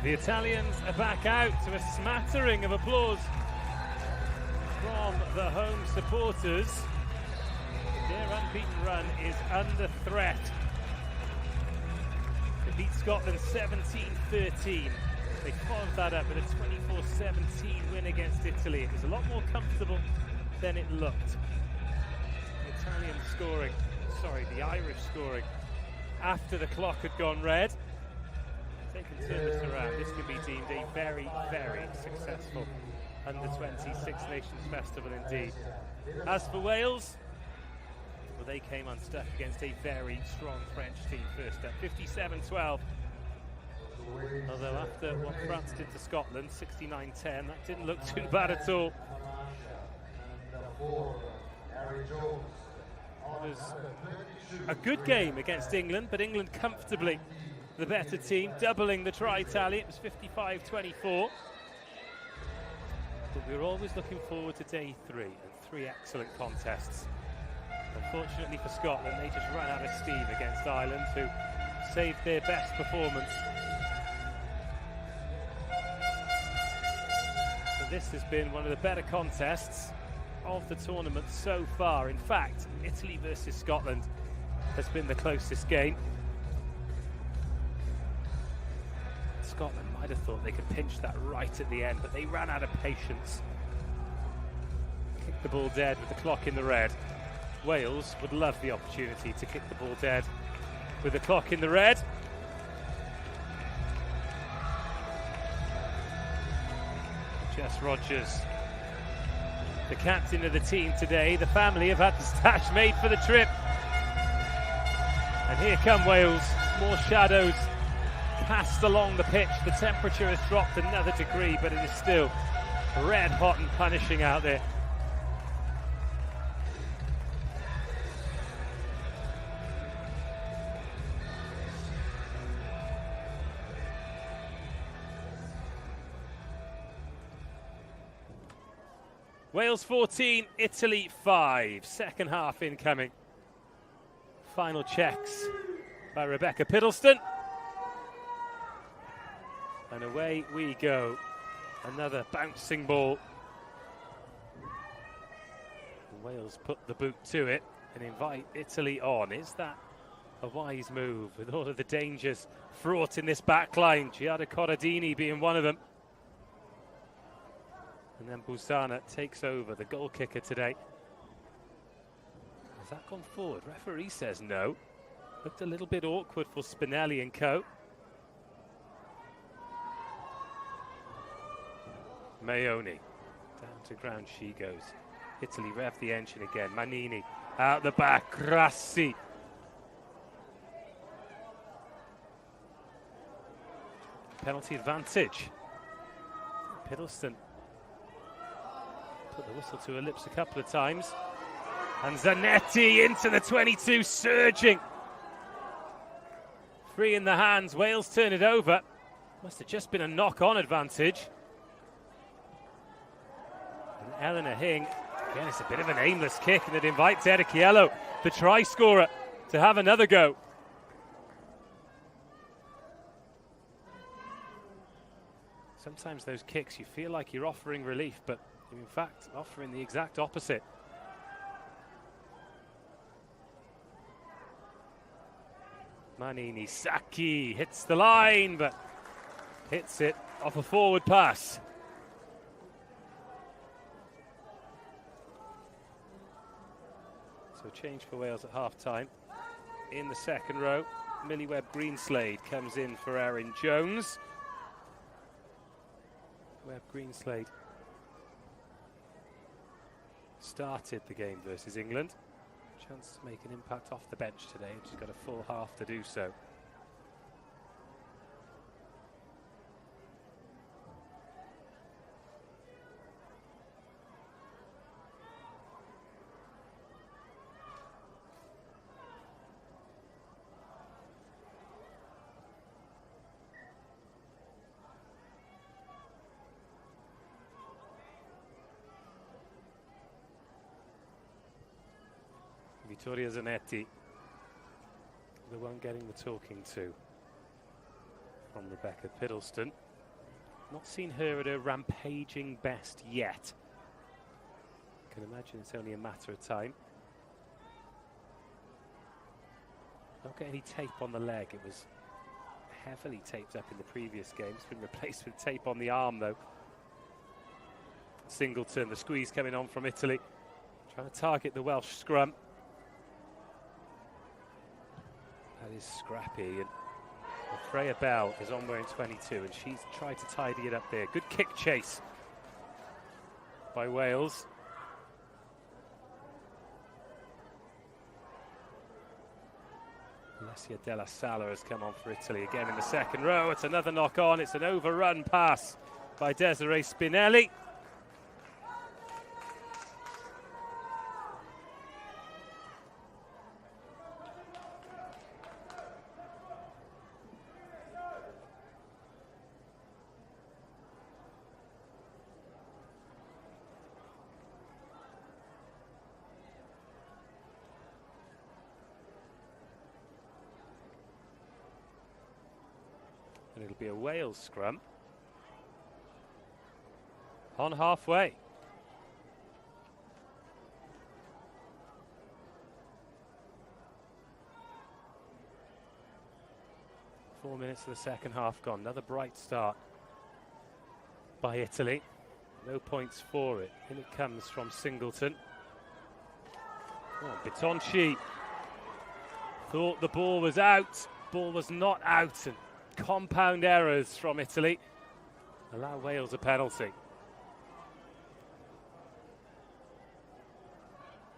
The Italians are back out to a smattering of applause from the home supporters. Their unbeaten run is under threat. They beat Scotland 17-13. They followed that up with a 24-17 win against Italy. It was a lot more comfortable than it looked. The Irish scoring after the clock had gone red. They can turn this around. This can be deemed a very, very successful Under-20 Six Nations Festival indeed. As for Wales, well, they came unstuck against a very strong French team first up, 57-12. Although after what France did to Scotland, 69-10, that didn't look too bad at all. It was a good game against England, but England comfortably the better team, doubling the try tally. It was 55-24. But we were always looking forward to day 3 and 3 excellent contests. Unfortunately for Scotland, they just ran out of steam against Ireland, who saved their best performance. So this has been one of the better contests of the tournament so far. In fact, Italy versus Scotland has been the closest game. Scotland might have thought they could pinch that right at the end, but they ran out of patience. Kicked the ball dead with the clock in the red. Wales would love the opportunity to kick the ball dead with the clock in the red. Jess Rogers, the captain of the team today. The family have had the stash made for the trip. And here come Wales. More shadows cast along the pitch. The temperature has dropped another degree, but it is still red hot and punishing out there. Wales 14, Italy 5. Second half incoming. Final checks by Rebecca Piddleston. And away we go. Another bouncing ball. Wales put the boot to it and invite Italy on. Is that a wise move with all of the dangers fraught in this back line? Giada Corradini being one of them. And then Busana takes over, the goal kicker today. Has that gone forward? Referee says no. Looked a little bit awkward for Spinelli and co. Mayoni, down to ground she goes. Italy rev the engine again. Manini out the back. Grassi. Penalty advantage. Piddleston put the whistle to her lips a couple of times. And Zanetti into the 22, surging. Free in the hands. Wales turn it over. Must have just been a knock-on advantage. And Eleanor Hing, again, it's a bit of an aimless kick, and it invites Erikiello, the try scorer, to have another go. Sometimes those kicks, you feel like you're offering relief, but in fact, offering the exact opposite. Manini, Saki hits the line, but hits it off a forward pass. So change for Wales at half-time. In the second row, Millie Webb-Greenslade comes in for Erin Jones. Webb-Greenslade started the game versus England. Chance to make an impact off the bench today. She's got a full half to do so. Vittoria Zanetti, the one getting the talking to from Rebecca Piddleston. Not seen her at her rampaging best yet. Can imagine it's only a matter of time. Not getting any tape on the leg. It was heavily taped up in the previous game. It's been replaced with tape on the arm though. Singleton, the squeeze coming on from Italy. Trying to target the Welsh scrum. That is scrappy. And Freya Bell is on wearing 22 and she's tried to tidy it up there. Good kick chase by Wales. Alessia Della Sala has come on for Italy again in the second row. It's another knock on. It's an overrun pass by Desiree Spinelli. And it'll be a Wales scrum on halfway. Four minutes of the second half gone. Another bright start by Italy. No points for it. In it comes from Singleton. Oh, Bitonci thought the ball was out. Ball was not out. And compound errors from Italy allow Wales a penalty.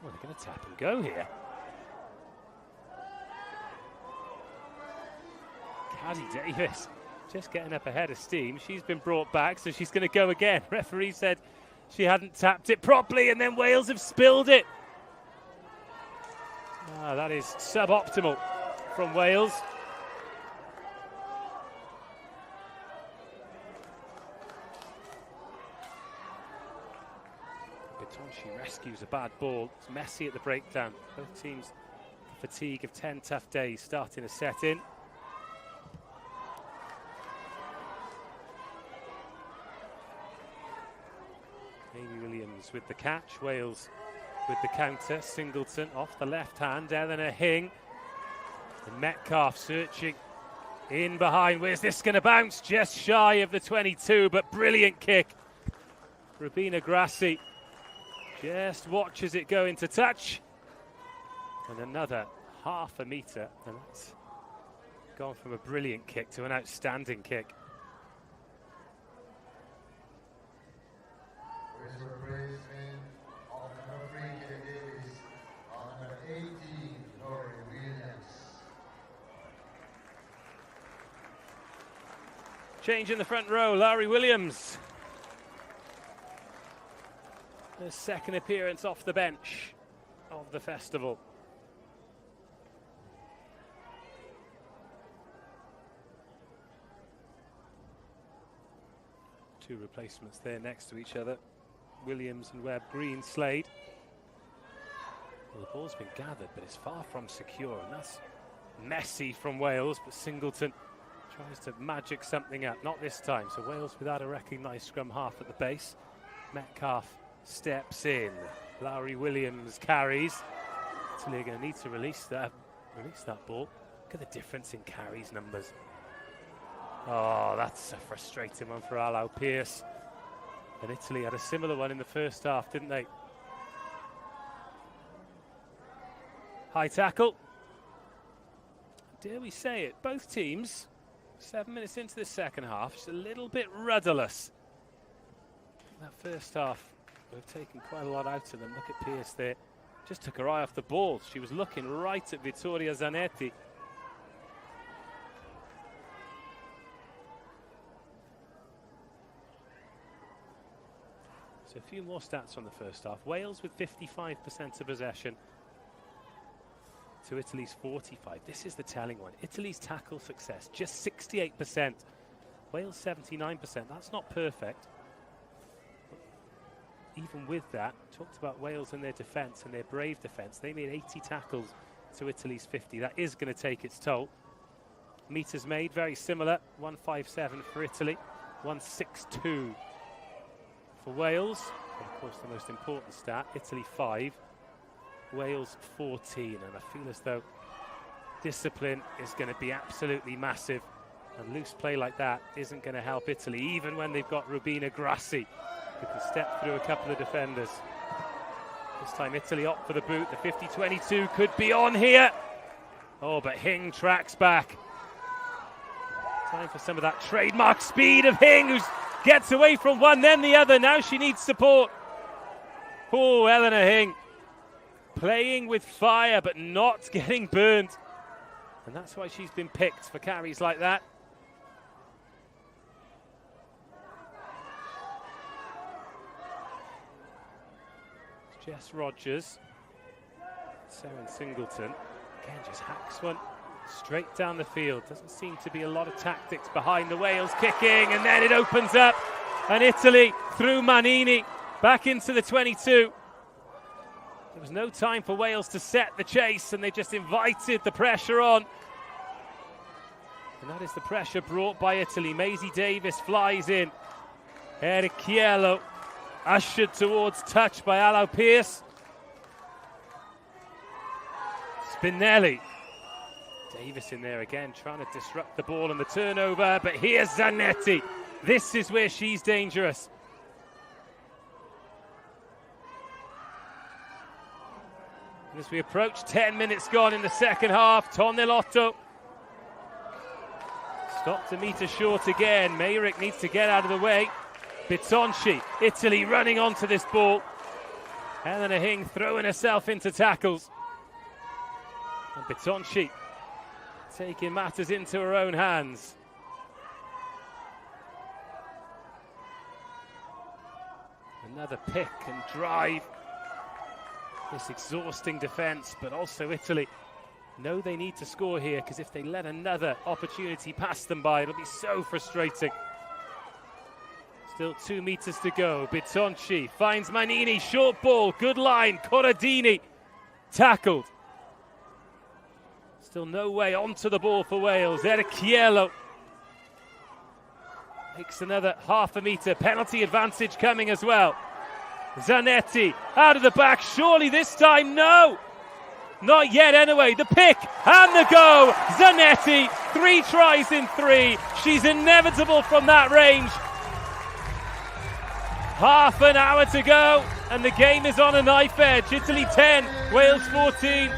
Well, they're going to tap and go here. Caddy Davis just getting up ahead of steam. She's been brought back, so she's going to go again. Referee said she hadn't tapped it properly, and then Wales have spilled it. That is suboptimal from Wales. She rescues a bad ball. It's messy at the breakdown. Both teams, the fatigue of 10 tough days starting to set in. Amy Williams with the catch. Wales with the counter. Singleton off the left hand. Eleanor Hing. And Metcalf searching in behind. Where's this going to bounce? Just shy of the 22, but brilliant kick. Rubina Grassi just watches it go into touch. And another half a metre. And that's gone from a brilliant kick to an outstanding kick. Change in the front row, Larry Williams. His second appearance off the bench of the festival. Two replacements there next to each other. Williams and Webb, Green, Slade. Well, the ball's been gathered, but it's far from secure, and that's messy from Wales, but Singleton tries to magic something up. Not this time, so Wales without a recognised scrum half at the base. Metcalf steps in. Lowry Williams carries. Italy are going to need to release that ball. Look at the difference in carries numbers. Oh, that's a frustrating one for Alau Pearce. And Italy had a similar one in the first half, didn't they? High tackle. Dare we say it, both teams, 7 minutes into the second half, just a little bit rudderless. That first half, we've taken quite a lot out of them. Look at Pearce there. Just took her eye off the ball. She was looking right at Vittoria Zanetti. So a few more stats from the first half. Wales with 55% of possession to Italy's 45%. This is the telling one. Italy's tackle success, just 68%. Wales 79%. That's not perfect. Even with that, talked about Wales and their defence and their brave defence. They made 80 tackles to Italy's 50. That is going to take its toll. Meters made, very similar. 157 for Italy. 162 for Wales. And of course, the most important stat, Italy 5, Wales 14. And I feel as though discipline is going to be absolutely massive. And loose play like that isn't going to help Italy, even when they've got Rubina Grassi, who can step through a couple of defenders. This time Italy opt for the boot. The 50-22 could be on here. Oh, but Hing tracks back. Time for some of that trademark speed of Hing, who gets away from one, then the other. Now she needs support. Oh, Eleanor Hing playing with fire, but not getting burned. And that's why she's been picked for carries like that. Jess Rogers, Seren Singleton, again just hacks one straight down the field. Doesn't seem to be a lot of tactics behind the Wales kicking, and then it opens up, and Italy through Manini back into the 22. There was no time for Wales to set the chase, and they just invited the pressure on. And that is the pressure brought by Italy. Maisie Davis flies in. Erichiello ushered towards touch by Allo Pierce. Spinelli. Davis in there again, trying to disrupt the ball and the turnover, but here's Zanetti. This is where she's dangerous. And as we approach 10 minutes gone in the second half, Tonelotto stopped a metre short again. Meyrick needs to get out of the way. Bitonci, Italy running onto this ball. Eleanor Hing throwing herself into tackles. And Bitonci taking matters into her own hands. Another pick and drive. This exhausting defence, but also Italy know they need to score here, because if they let another opportunity pass them by, it'll be so frustrating. Still 2 meters to go. Bitonci finds Manini, short ball, good line. Corradini tackled. Still no way onto the ball for Wales. Erichiello makes another half a metre. Penalty advantage coming as well. Zanetti out of the back. Surely this time, no. Not yet anyway. The pick and the go. Zanetti, 3 tries in 3. She's inevitable from that range. Half an hour to go, and the game is on a knife edge. Italy 10, Wales 14.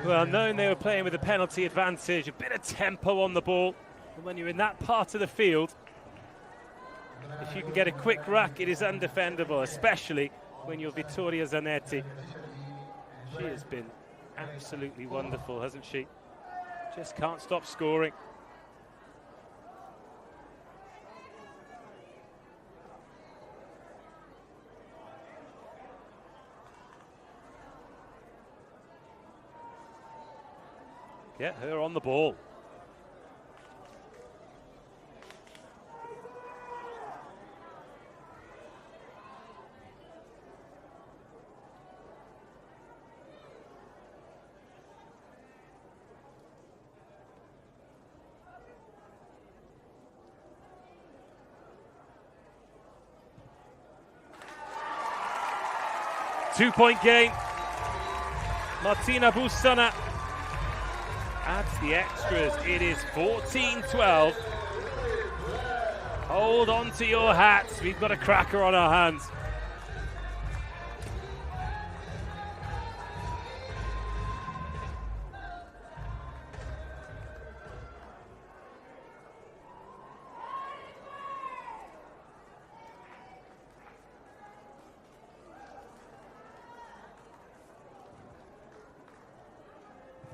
Well, knowing they were playing with a penalty advantage, a bit of tempo on the ball, and when you're in that part of the field, if you can get a quick ruck, it is undefendable, especially when you're Vittoria Zanetti. She has been absolutely wonderful, hasn't she? Just can't stop scoring. Get her on the ball. Two-point game. Martina Bussana adds the extras. It is 14-12. Hold on to your hats. We've got a cracker on our hands.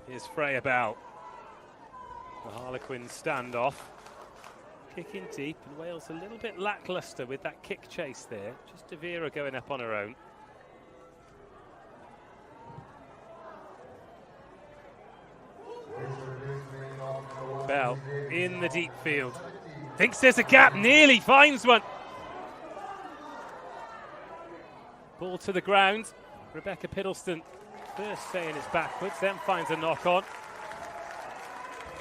Here's Freya Bell. The Harlequin standoff. Kicking deep, and Wales a little bit lacklustre with that kick chase there. Just Devera going up on her own. Bell now in the deep field. Thinks there's a gap, nearly finds one. Ball to the ground. Rebecca Piddleston first saying it's backwards, then finds a knock on.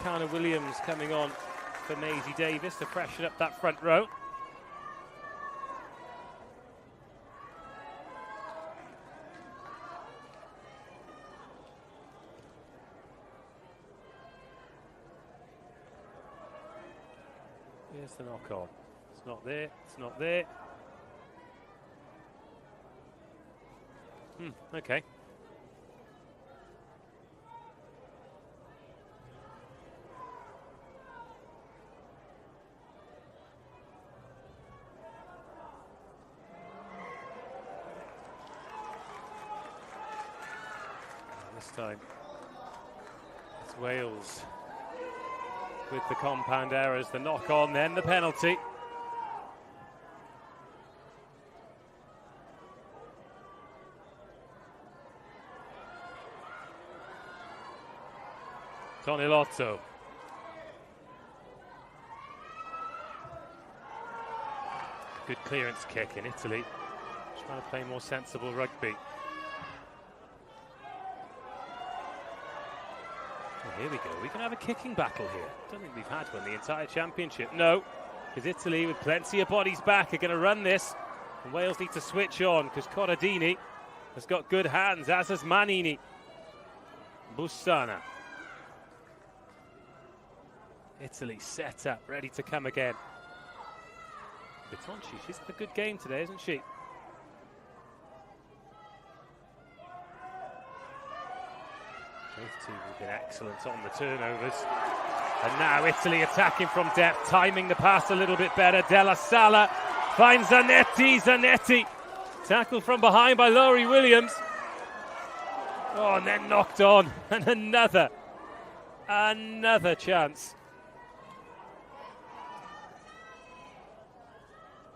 Kana Williams coming on for Maisie Davis to freshen up that front row. Here's the knock on. It's not there, it's not there. Okay. This time it's Wales with the compound errors, the knock on, then the penalty. Tonilotto. Good clearance kick in Italy. Trying to play more sensible rugby. Well, here we go. We can have a kicking battle here. Don't think we've had one the entire championship. No, because Italy, with plenty of bodies back, are going to run this. And Wales need to switch on because Corradini has got good hands, as has Manini. Bussana. Italy set up, ready to come again. Bitonci, she's had a good game today, isn't she? Both teams have been excellent on the turnovers. And now Italy attacking from depth, timing the pass a little bit better. Della Sala finds Zanetti. Zanetti tackled from behind by Laurie Williams. Oh, and then knocked on. And another chance.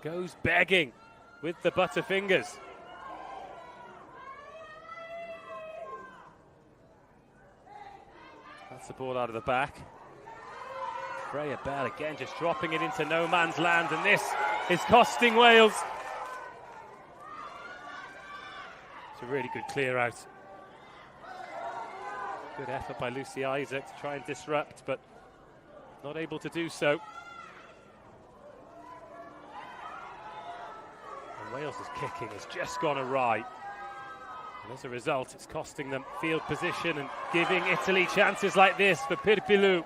Goes begging with the butterfingers. That's the ball out of the back. Freya Bell again just dropping it into no man's land, and this is costing Wales. It's a really good clear out. Good effort by Lucy Isaac to try and disrupt, but not able to do so. Wales' kicking has just gone awry. And as a result, it's costing them field position and giving Italy chances like this for Pirpilou.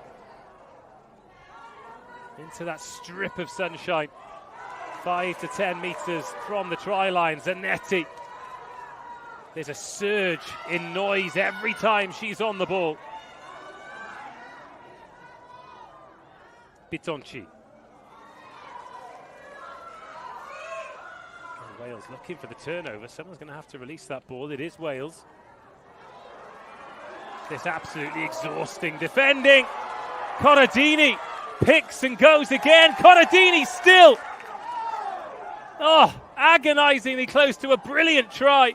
Into that strip of sunshine. 5 to 10 metres from the try line. Zanetti. There's a surge in noise every time she's on the ball. Bitonci. Wales looking for the turnover. Someone's going to have to release that ball. It is Wales. This absolutely exhausting defending. Corradini picks and goes again. Corradini still. Oh, agonisingly close to a brilliant try.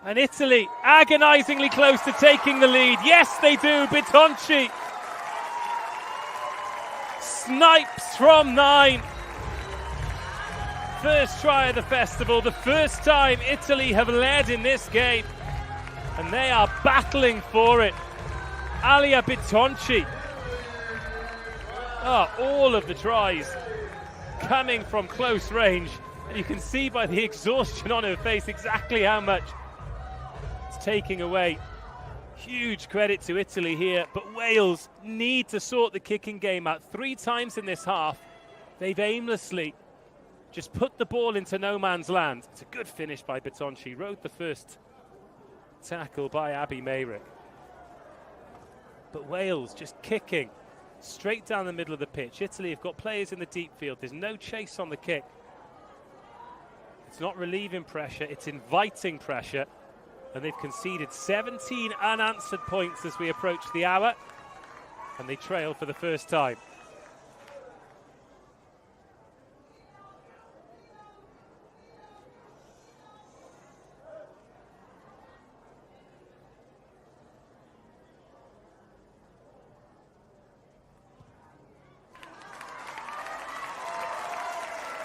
And Italy agonisingly close to taking the lead. Yes, they do. Bitonci snipes from 9. First try of the festival, the first time Italy have led in this game, and they are battling for it. Alia Bitonci. Oh, all of the tries coming from close range, and you can see by the exhaustion on her face exactly how much it's taking away. Huge credit to Italy here, but Wales need to sort the kicking game out. 3 times in this half, they've aimlessly just put the ball into no man's land. It's a good finish by Bitonci. Rode the first tackle by Abby Mayrick. But Wales just kicking straight down the middle of the pitch. Italy have got players in the deep field. There's no chase on the kick. It's not relieving pressure, it's inviting pressure. And they've conceded 17 unanswered points as we approach the hour. And they trail for the first time.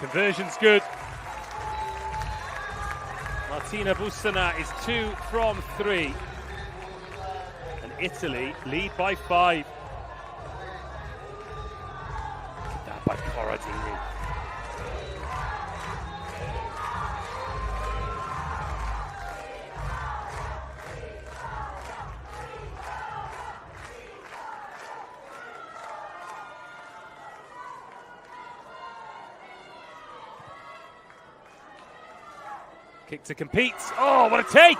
Conversion's good. Martina Bussana is 2 from 3. And Italy lead by 5. That by Corradini. Kick to compete. Oh, what a take!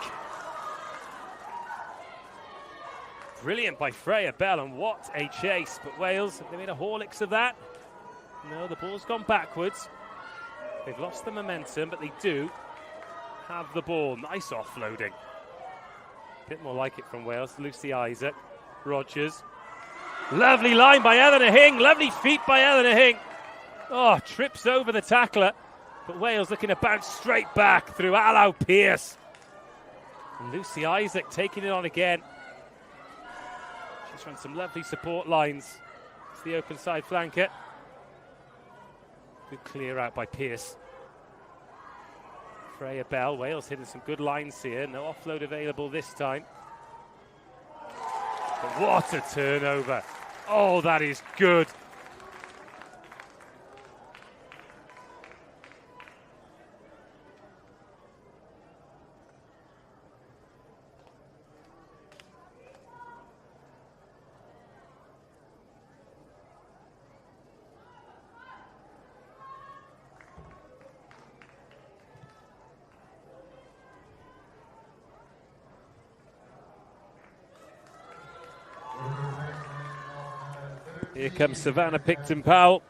Brilliant by Freya Bell, and what a chase. But Wales, have they made a Horlicks of that? No, the ball's gone backwards. They've lost the momentum, but they do have the ball. Nice offloading. A bit more like it from Wales. Lucy Isaac, Rogers. Lovely line by Eleanor Hing. Lovely feet by Eleanor Hing. Oh, trips over the tackler. But Wales looking to bounce straight back through Allow Pearce. And Lucy Isaac taking it on again. She's run some lovely support lines. It's the open side flanker. Good clear out by Pearce. Freya Bell, Wales hitting some good lines here. No offload available this time. But what a turnover. Oh, that is good. Here comes Savannah Picton-Powell.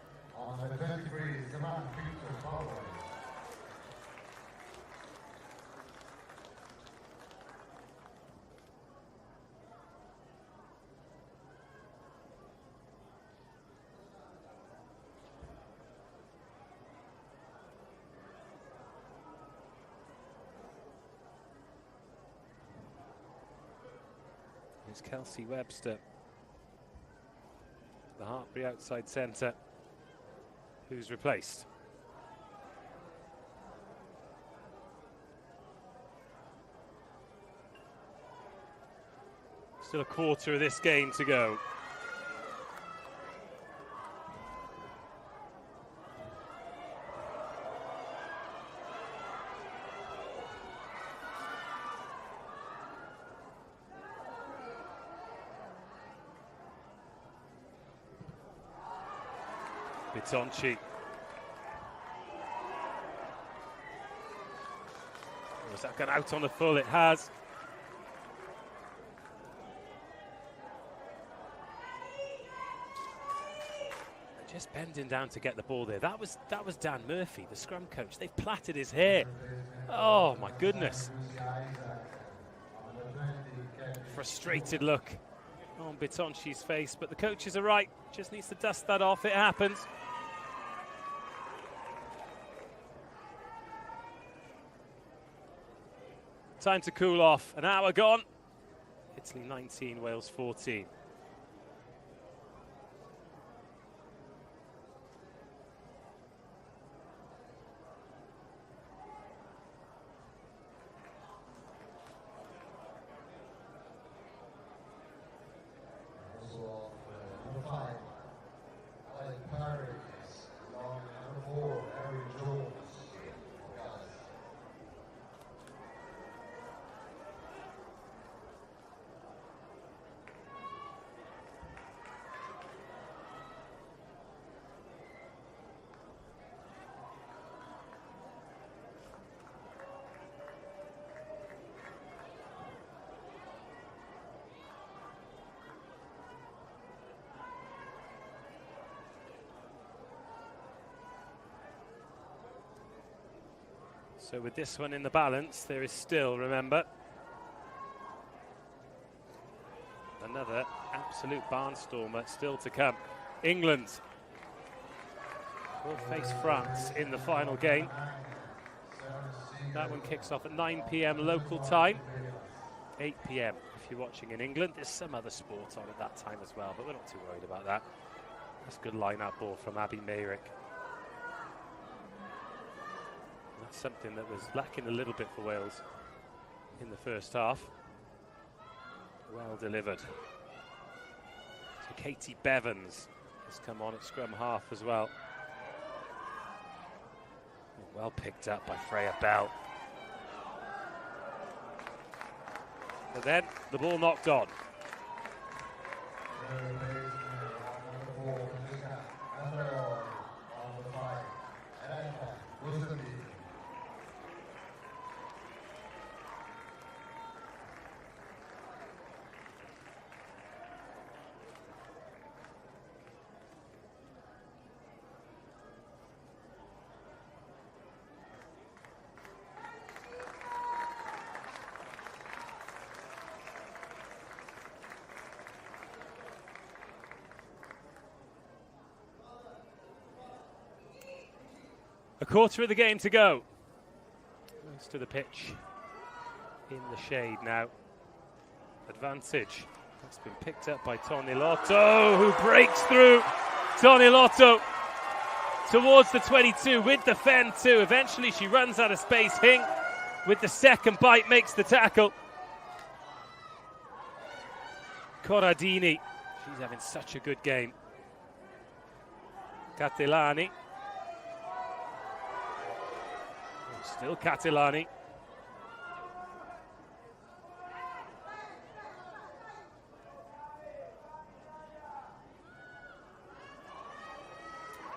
Here's Kelsey Webster. The Hartbury outside centre, who's replaced. Still a quarter of this game to go. Bitonci. Was that gone out on the full? It has. Just bending down to get the ball there. That was Dan Murphy, the scrum coach. They've plaited his hair. Oh my goodness. Frustrated look on Bitonci's face, but the coaches are right. Just needs to dust that off. It happens. Time to cool off. An hour gone. Italy 19, Wales 14. So with this one in the balance, there is still, remember, another absolute barnstormer still to come. England will face France in the final game. That one kicks off at 9 p.m. local time, 8 p.m. if you're watching in England. There's some other sport on at that time as well, but we're not too worried about that. That's good line-out ball from Abby Mayrick. something that was lacking a little bit for Wales in the first half. Well delivered. So Katie Bevans has come on at scrum half as well. Well picked up by Freya Bell. But then the ball knocked on. A quarter of the game to go. Close to the pitch. In the shade now. Advantage. That's been picked up by Tonilotto, who breaks through. Tonilotto towards the 22 with the fend too. Eventually she runs out of space. Hing with the second bite makes the tackle. Corradini. She's having such a good game. Catilani. Still Catilani.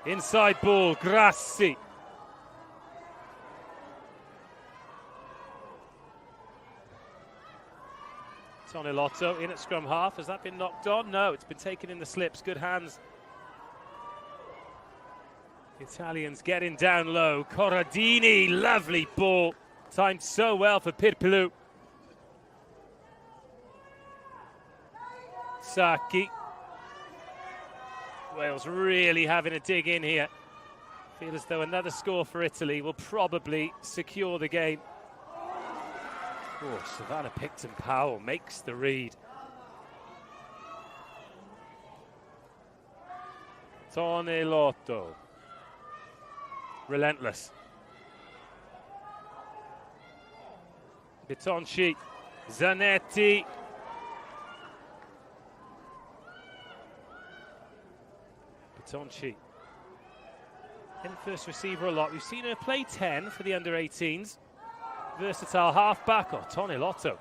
Inside ball, Grassi. Tonilotto in at scrum half. Has that been knocked on? No, it's been taken in the slips. Good hands. Italians getting down low. Corradini, lovely ball. Timed so well for Pirpilu. Saki. Wales really having a dig in here. Feel as though another score for Italy will probably secure the game. Oh, Savannah Picton-Powell makes the read. Tonilotto. Relentless. Bitonci, Zanetti. Bitonci. In first receiver a lot. We've seen her play 10 for the under-18s. Versatile halfback. Oh, Tonilotto.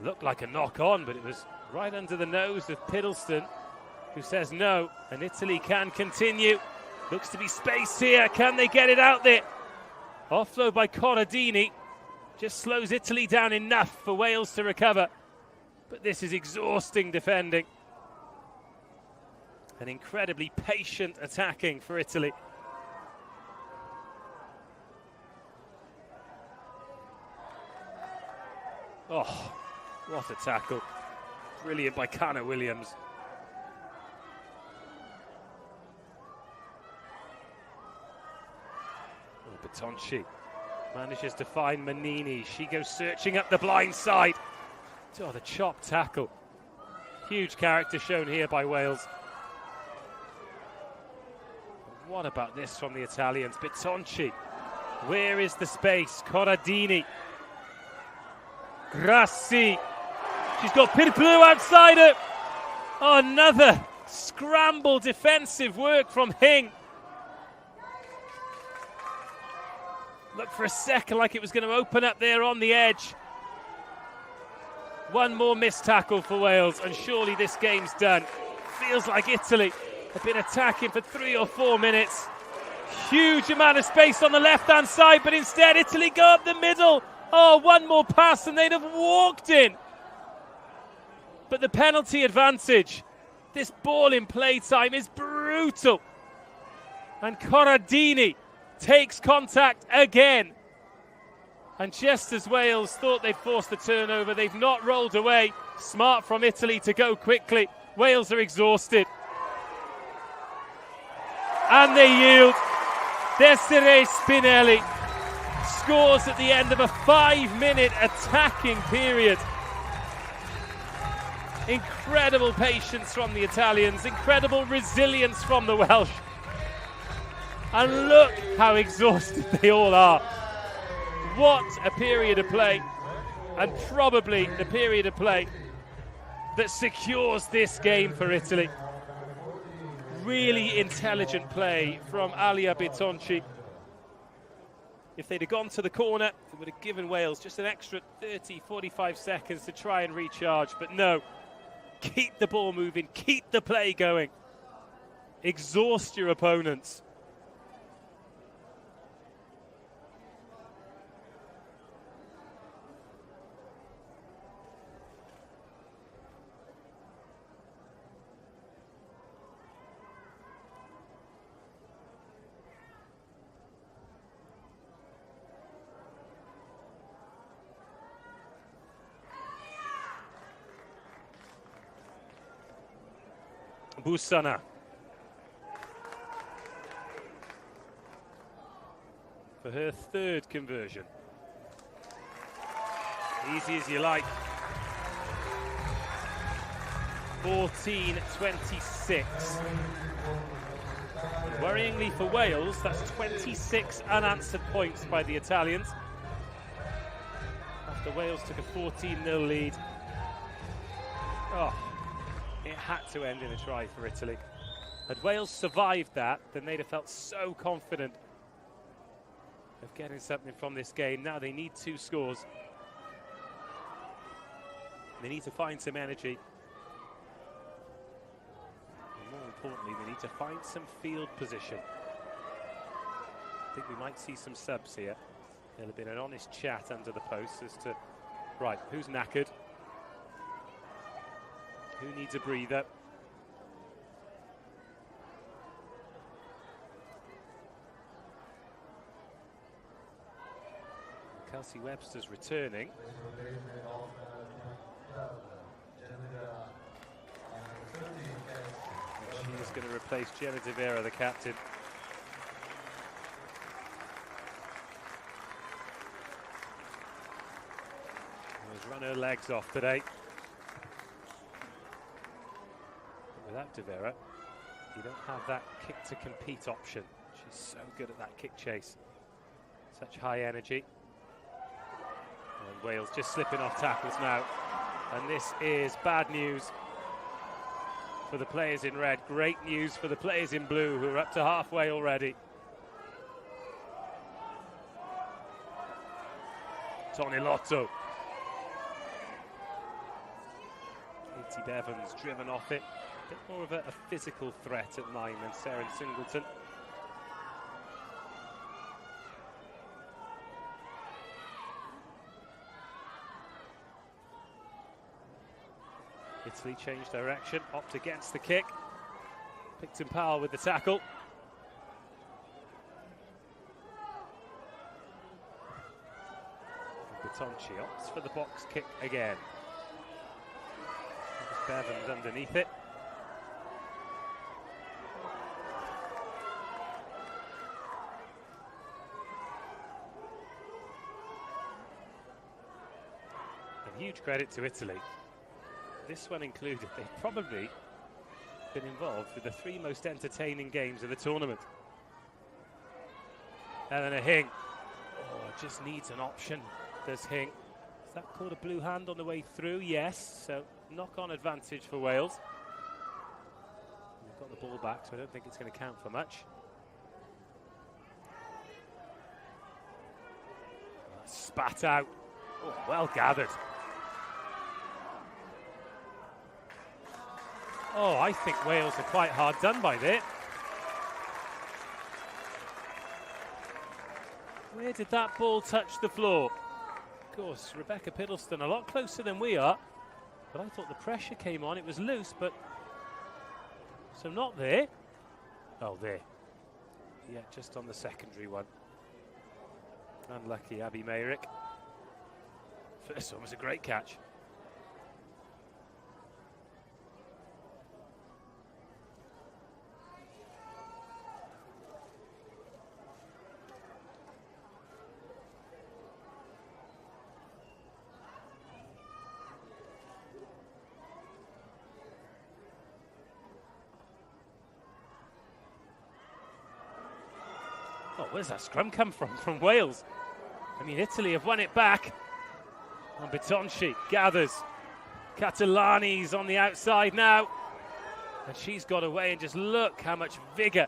Looked like a knock on, but it was right under the nose of Piddleston, who says no, and Italy can continue. Looks to be space here. Can they get it out there? Offload by Corradini. Just slows Italy down enough for Wales to recover. But this is exhausting defending. And incredibly patient attacking for Italy. Oh, what a tackle. Brilliant by Kana Williams. Bitonci manages to find Manini. She goes searching up the blind side. Oh, the chop tackle. Huge character shown here by Wales. What about this from the Italians? Bitonci. Where is the space? Corradini. Grassi. She's got Pirpilu outside her. Oh, another scramble defensive work from Hing. Looked for a second like it was going to open up there on the edge. One more missed tackle for Wales, and surely this game's done. Feels like Italy have been attacking for 3 or 4 minutes. Huge amount of space on the left-hand side, but instead Italy go up the middle. Oh, one more pass and they'd have walked in. But the penalty advantage. This ball in play time is brutal. And Corradini takes contact again. And just as Wales thought they'd forced the turnover, they've not rolled away. Smart from Italy to go quickly. Wales are exhausted. And they yield. Desiree Spinelli scores at the end of a 5-minute attacking period. Incredible patience from the Italians, incredible resilience from the Welsh. And look how exhausted they all are. What a period of play, and probably the period of play that secures this game for Italy. Really intelligent play from Alia Bitonci. If they'd have gone to the corner, it would have given Wales just an extra 30-45 seconds to try and recharge. But no, keep the ball moving, keep the play going. Exhaust your opponents. Busana. For her third conversion. Easy as you like. 14-26. Worryingly for Wales, that's 26 unanswered points by the Italians. After Wales took a 14-0 lead. Oh. It had to end in a try for Italy. Had Wales survived that, then they'd have felt so confident of getting something from this game. Now they need 2 scores. They need to find some energy. And more importantly, they need to find some field position. I think we might see some subs here. There'll have been an honest chat under the post as to, right, who's knackered? Who needs a breather? Kelsey Webster's returning. She's going to replace Gemma De Vera, the captain. She's run her legs off today. Without De Vera, you don't have that kick to compete option. She's so good at that kick chase. Such high energy. And Wales just slipping off tackles now. And this is bad news for the players in red. Great news for the players in blue, who are up to halfway already. Tonilotto. Katie Bevan's driven off it. A bit more of a physical threat at 9 than Sarah Singleton. Italy changed direction, opt against the kick. Picton Powell with the tackle. Bitonci opts for the box kick again. Bevan's underneath it. And huge credit to Italy. This one included, they've probably been involved with the 3 most entertaining games of the tournament. Eleanor Hing. Oh, just needs an option, does Hing. Is that called a blue hand on the way through? Yes, so knock-on advantage for Wales. They've got the ball back, so I don't think it's going to count for much. Spat out. Oh, well gathered. Oh, I think Wales are quite hard done by this. Where did that ball touch the floor? Of course, Rebecca Piddleston a lot closer than we are. But I thought the pressure came on. It was loose, but... So not there. Oh, there. Yeah, just on the secondary one. Unlucky Abby Mayrick. First one was a great catch. Oh, where's that scrum come from Wales? I mean, Italy have won it back. And Bitonci gathers. Catalani's on the outside now. And she's got away, and just look how much vigour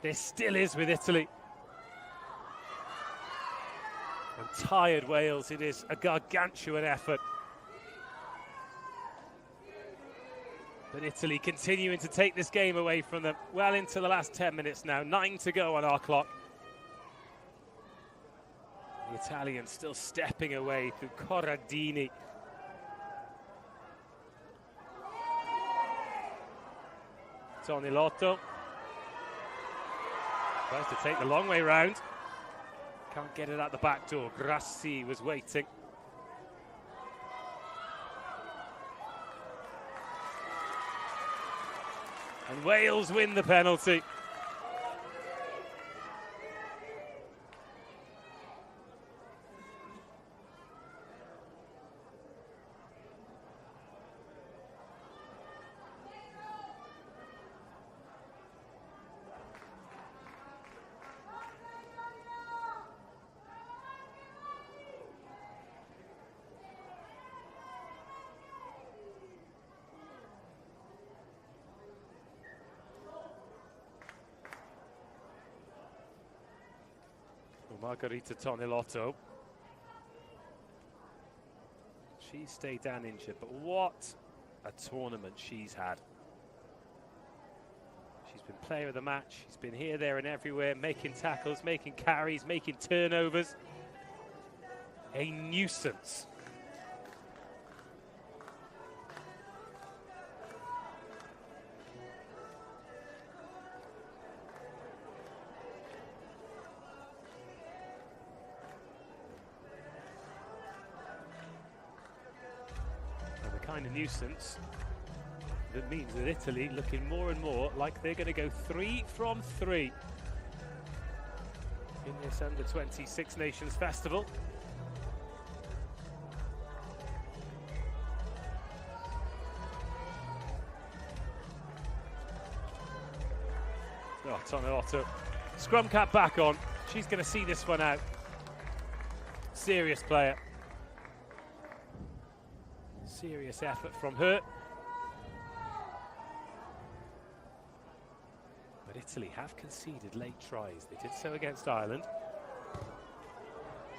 there still is with Italy. And tired Wales, it is a gargantuan effort. But Italy continuing to take this game away from them. Well into the last 10 minutes now, 9 to go on our clock. The Italians still stepping away through Corradini. Tonilotto tries to take the long way round. Can't get it out the back door. Grassi was waiting. And Wales win the penalty. Margherita Tonilotto. She stayed down injured, but what a tournament she's had. She's been player of the match. She's been here, there and everywhere, making tackles, making carries, making turnovers. A nuisance. Kind of nuisance that means that Italy looking more and more like they're going to go 3 from 3 in this Under-20 Six Nations Festival. Oh, Tonilotto. Scrum cap back on. She's going to see this one out. Serious player. Serious effort from her. But Italy have conceded late tries. They did so against Ireland.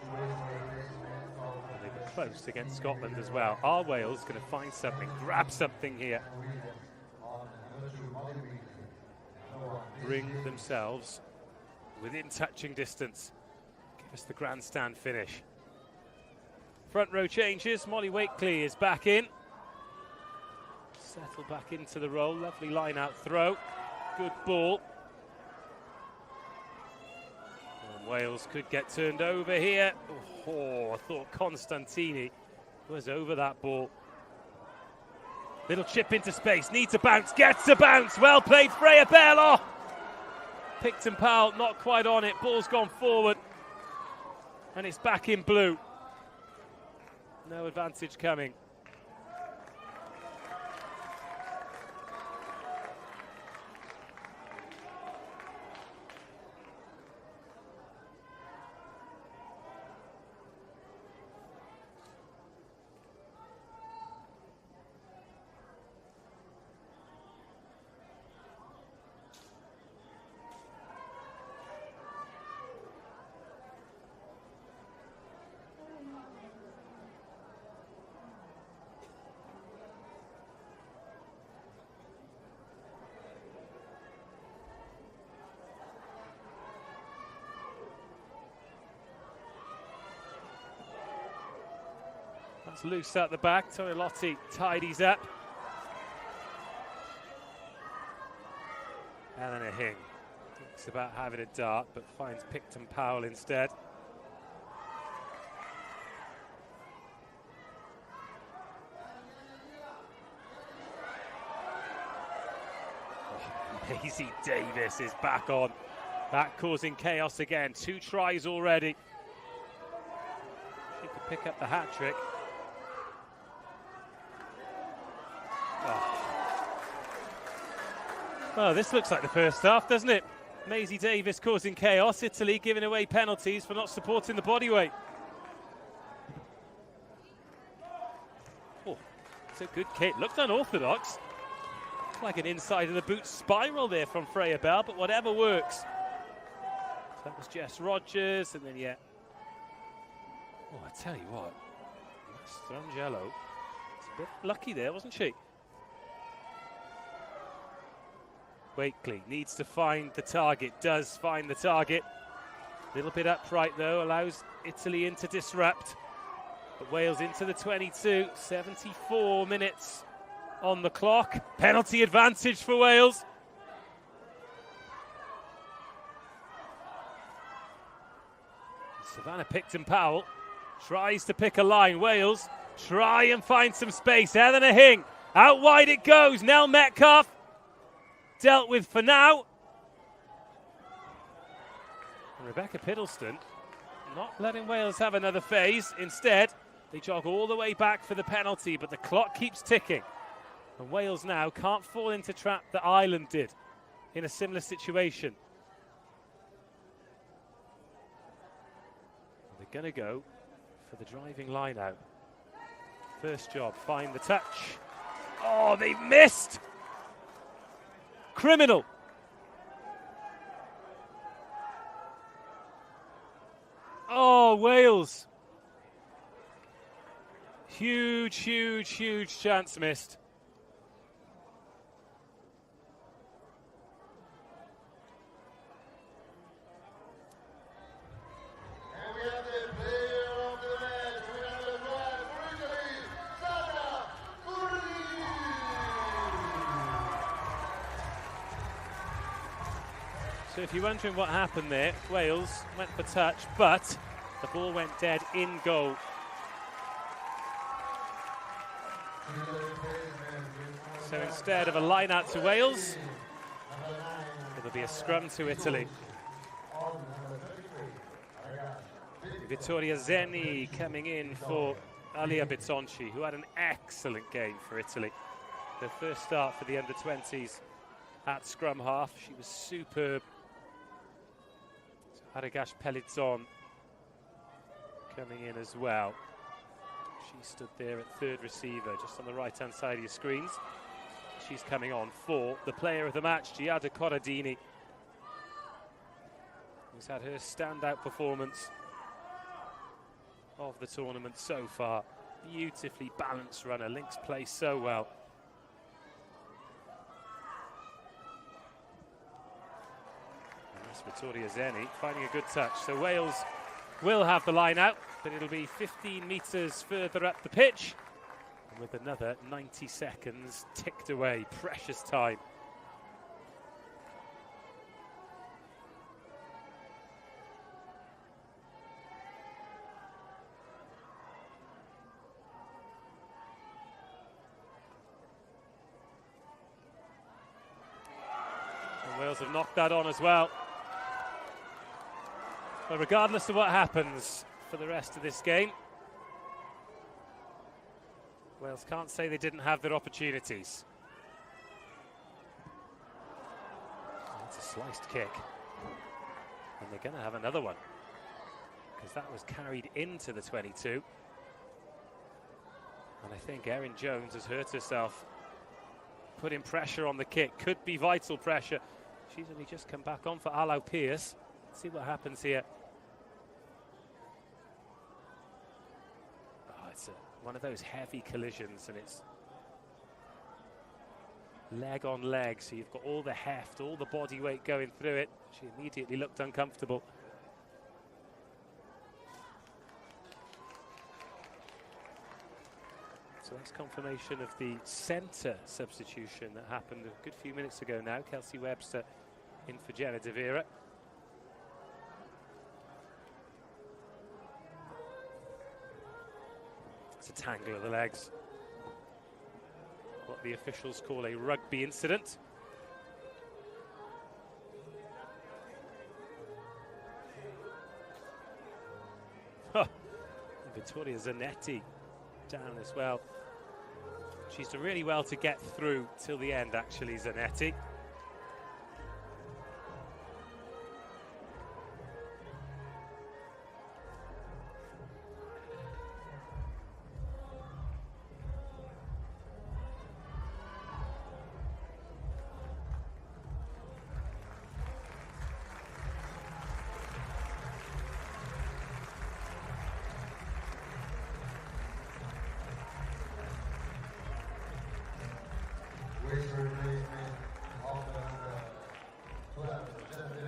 And they were close against Scotland as well. Are Wales going to find something, grab something here? Bring themselves within touching distance. Give us the grandstand finish. Front row changes. Molly Wakely is back in. Settle back into the role. Lovely line out throw. Good ball. And Wales could get turned over here. Oh, I thought Constantini was over that ball. Little chip into space. Needs a bounce. Gets a bounce. Well played, Freya Bello. Picton Powell not quite on it. Ball's gone forward. And it's back in blue. No advantage coming. That's loose at the back. Tonilotto tidies up. Eleanor Hing thinks about having a dart, but finds Picton Powell instead. Oh, Maisie Davis is back on. That causing chaos again. 2 tries already. She could pick up the hat-trick. Oh. Well, this looks like the first half, doesn't it? Maisie Davis causing chaos. Italy giving away penalties for not supporting the body weight. Oh, it's a good kick. Looked unorthodox. Like an inside of the boot spiral there from Freya Bell, but whatever works. So that was Jess Rogers, and then oh, I tell you what, Strangelo was a bit lucky there, wasn't she? Wakely needs to find the target, does find the target. A little bit upright though, allows Italy in to disrupt. But Wales into the 22, 74 minutes on the clock. Penalty advantage for Wales. Savannah Picton-Powell tries to pick a line. Wales try and find some space. Eleanor Hing, out wide it goes. Nell Metcalf dealt with for now. And Rebecca Piddleston not letting Wales have another phase. Instead, they jog all the way back for the penalty, but the clock keeps ticking. And Wales now can't fall into trap that Ireland did in a similar situation. They're going to go for the driving line out. First job, find the touch. Oh, they've missed! Criminal. Oh, Wales. Huge, huge, huge chance missed. So if you're wondering what happened there, Wales went for touch, but the ball went dead in goal. So instead of a line out to Wales, it'll be a scrum to Italy. Vittoria Zeni coming in for Alia Bitonci, who had an excellent game for Italy. Their first start for the under-20s at scrum half. She was superb. Aragash Pellitzon coming in as well. She stood there at third receiver, just on the right-hand side of your screens. She's coming on for the player of the match, Giada Corradini, who's had her standout performance of the tournament so far. Beautifully balanced runner, links play so well. Vittoria Zeni finding a good touch. So Wales will have the line out, but it'll be 15 metres further up the pitch. And with another 90 seconds ticked away, precious time. And Wales have knocked that on as well. But regardless of what happens for the rest of this game, Wales can't say they didn't have their opportunities. That's a sliced kick. And they're going to have another one, because that was carried into the 22. And I think Erin Jones has hurt herself, putting pressure on the kick. Could be vital pressure. She's only just come back on for Alau Pierce. Let's see what happens here. It's one of those heavy collisions, and it's leg on leg, so you've got all the heft, all the body weight going through it. She immediately looked uncomfortable. So that's confirmation of the centre substitution that happened a good few minutes ago now. Kelsey Webster in for Jenna De Vera. It's a tangle of the legs. What the officials call a rugby incident. Vittoria Zanetti down as well. She's done really well to get through till the end, actually, Zanetti.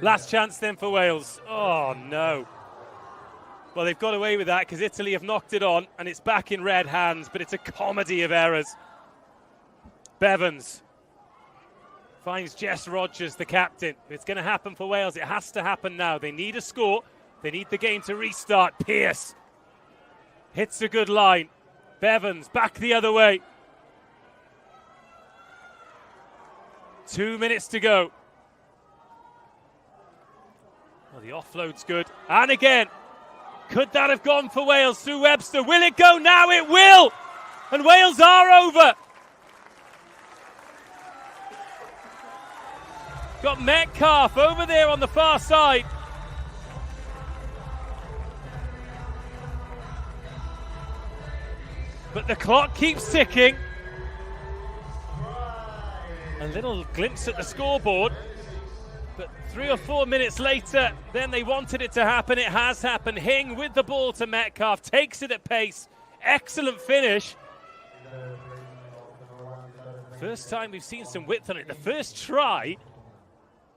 Last chance then for Wales. Oh no. Well, they've got away with that because Italy have knocked it on and it's back in red hands, but it's a comedy of errors. Bevans finds Jess Rogers, the captain. It's going to happen for Wales. It has to happen now. They need a score. They need the game to restart. Pearce hits a good line. Bevans back the other way. 2 minutes to go. Well, the offload's good. And again, could that have gone for Wales through Webster? Will it go now? It will! And Wales are over. Got Metcalf over there on the far side. But the clock keeps ticking. A little glimpse at the scoreboard. But 3 or 4 minutes later, then they wanted it to happen. It has happened. Hing with the ball to Metcalf. Takes it at pace. Excellent finish. First time we've seen some width on it. The first try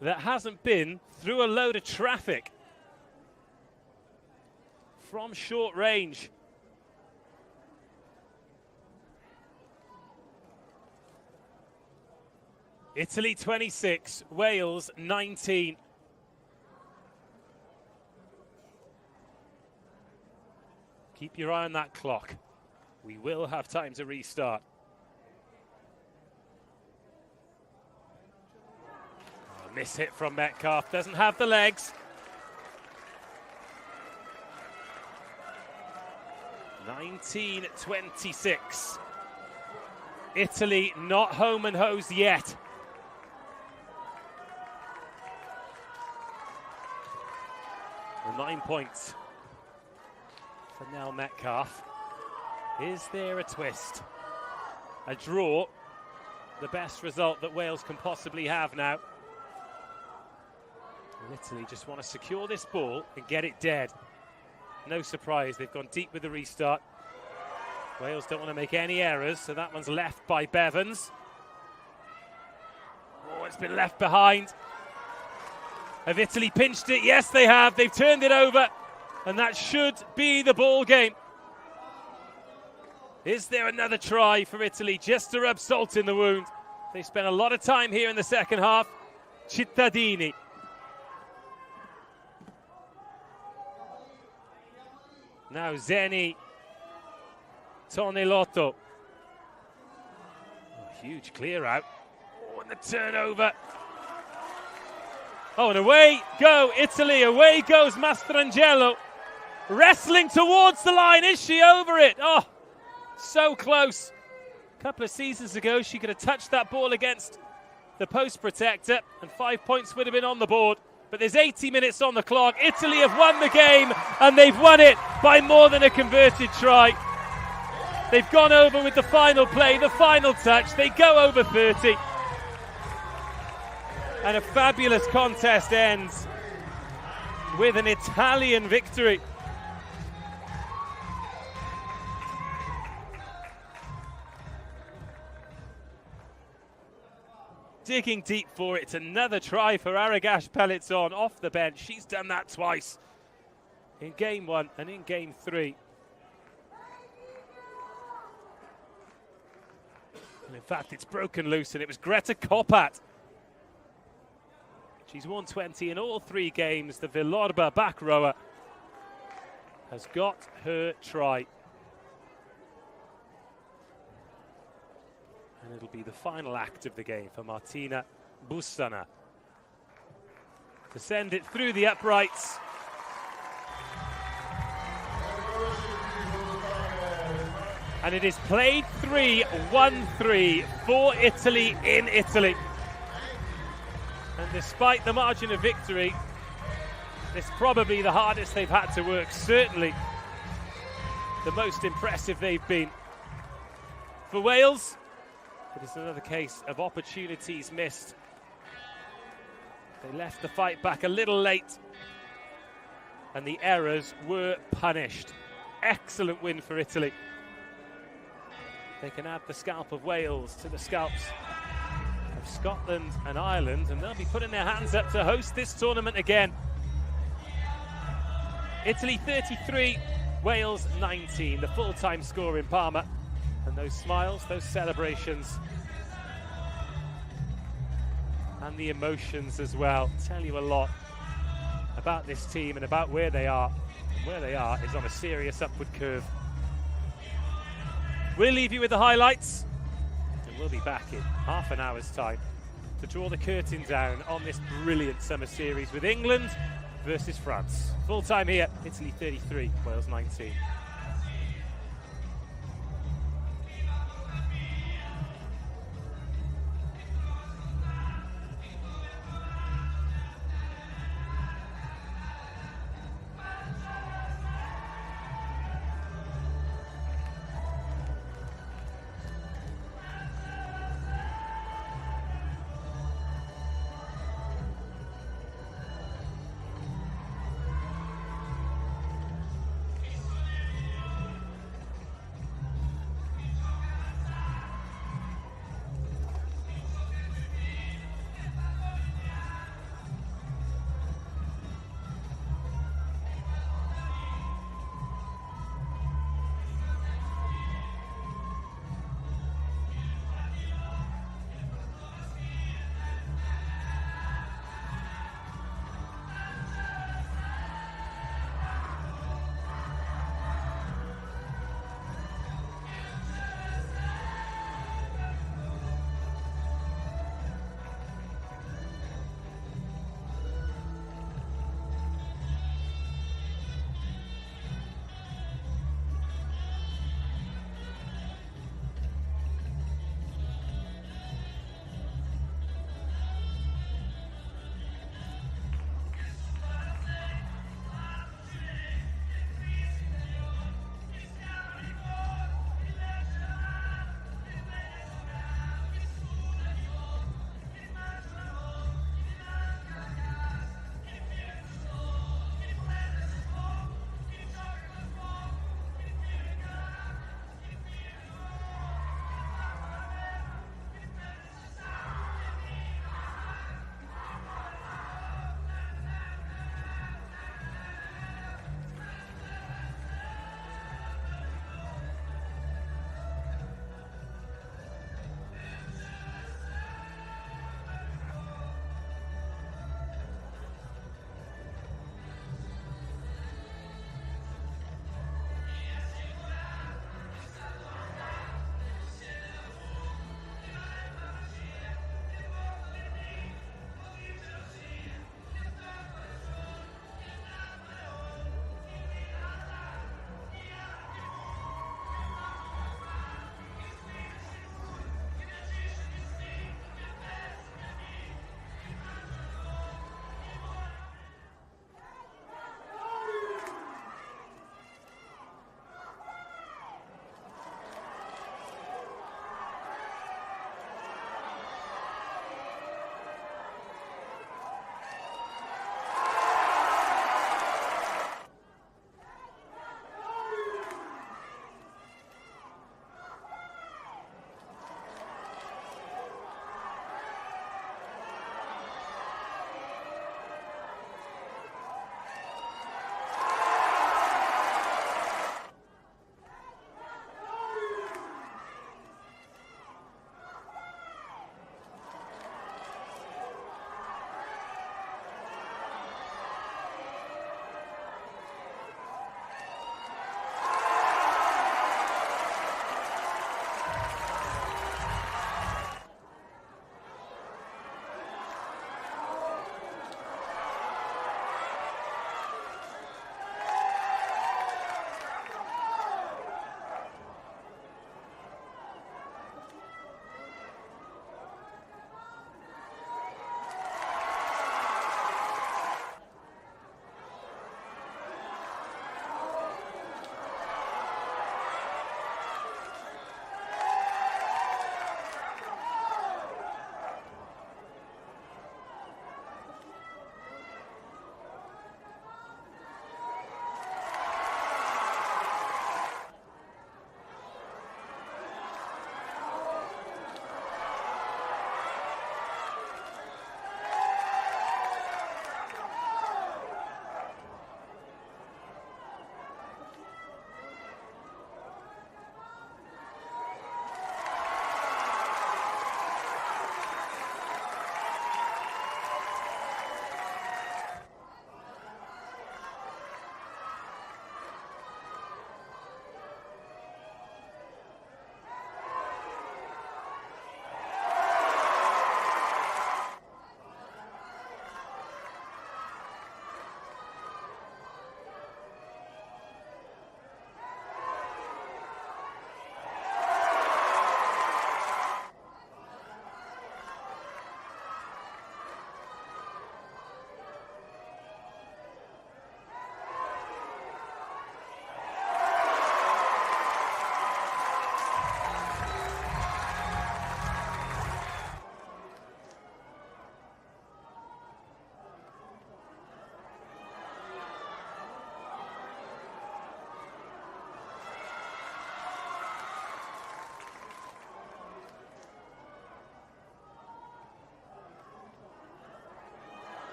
that hasn't been through a load of traffic. From short range. Italy 26, Wales 19. Keep your eye on that clock. We will have time to restart. Oh, miss hit from Metcalf, doesn't have the legs. 19-26. Italy not home and hosed yet. Well, 9 points for Nell Metcalf. Is there a twist? A draw, the best result that Wales can possibly have now. And Italy just want to secure this ball and get it dead. No surprise, they've gone deep with the restart. Wales don't want to make any errors, so that one's left by Bevans. Oh, it's been left behind. Have Italy pinched it? Yes, they have. They've turned it over, and that should be the ball game. Is there another try for Italy just to rub salt in the wound? They spent a lot of time here in the second half. Cittadini. Now Zeni. Tonelotto. Oh, huge clear out. Oh, and the turnover. Oh, and away go Italy. Away goes Mastrangelo. Wrestling towards the line. Is she over it? Oh, so close. A couple of seasons ago, she could have touched that ball against the post protector, and 5 points would have been on the board. But there's 80 minutes on the clock. Italy have won the game, and they've won it by more than a converted try. They've gone over with the final play, the final touch. They go over 30. And a fabulous contest ends with an Italian victory. Digging deep for it. It's another try for Aragash Pellitzon off the bench. She's done that twice. In game 1 and in game 3. And in fact, it's broken loose, and it was Greta Koppat. She's won 20 in all 3 games. The Villorba back rower has got her try. And it'll be the final act of the game for Martina Bussana to send it through the uprights. And it is played 3-1-3 for Italy in Italy. And despite the margin of victory, it's probably the hardest they've had to work. Certainly the most impressive they've been. For Wales, it is another case of opportunities missed. They left the fight back a little late, and the errors were punished. Excellent win for Italy. They can add the scalp of Wales to the scalps Scotland and Ireland, and they'll be putting their hands up to host this tournament again. Italy 33, Wales 19, the full-time score in Parma. And those smiles, those celebrations, and the emotions as well tell you a lot about this team and about where they are. And where they are is on a serious upward curve. We'll leave you with the highlights, and we'll be back in half an hour's time to draw the curtain down on this brilliant summer series with England versus France. Full time here, Italy 33, Wales 19.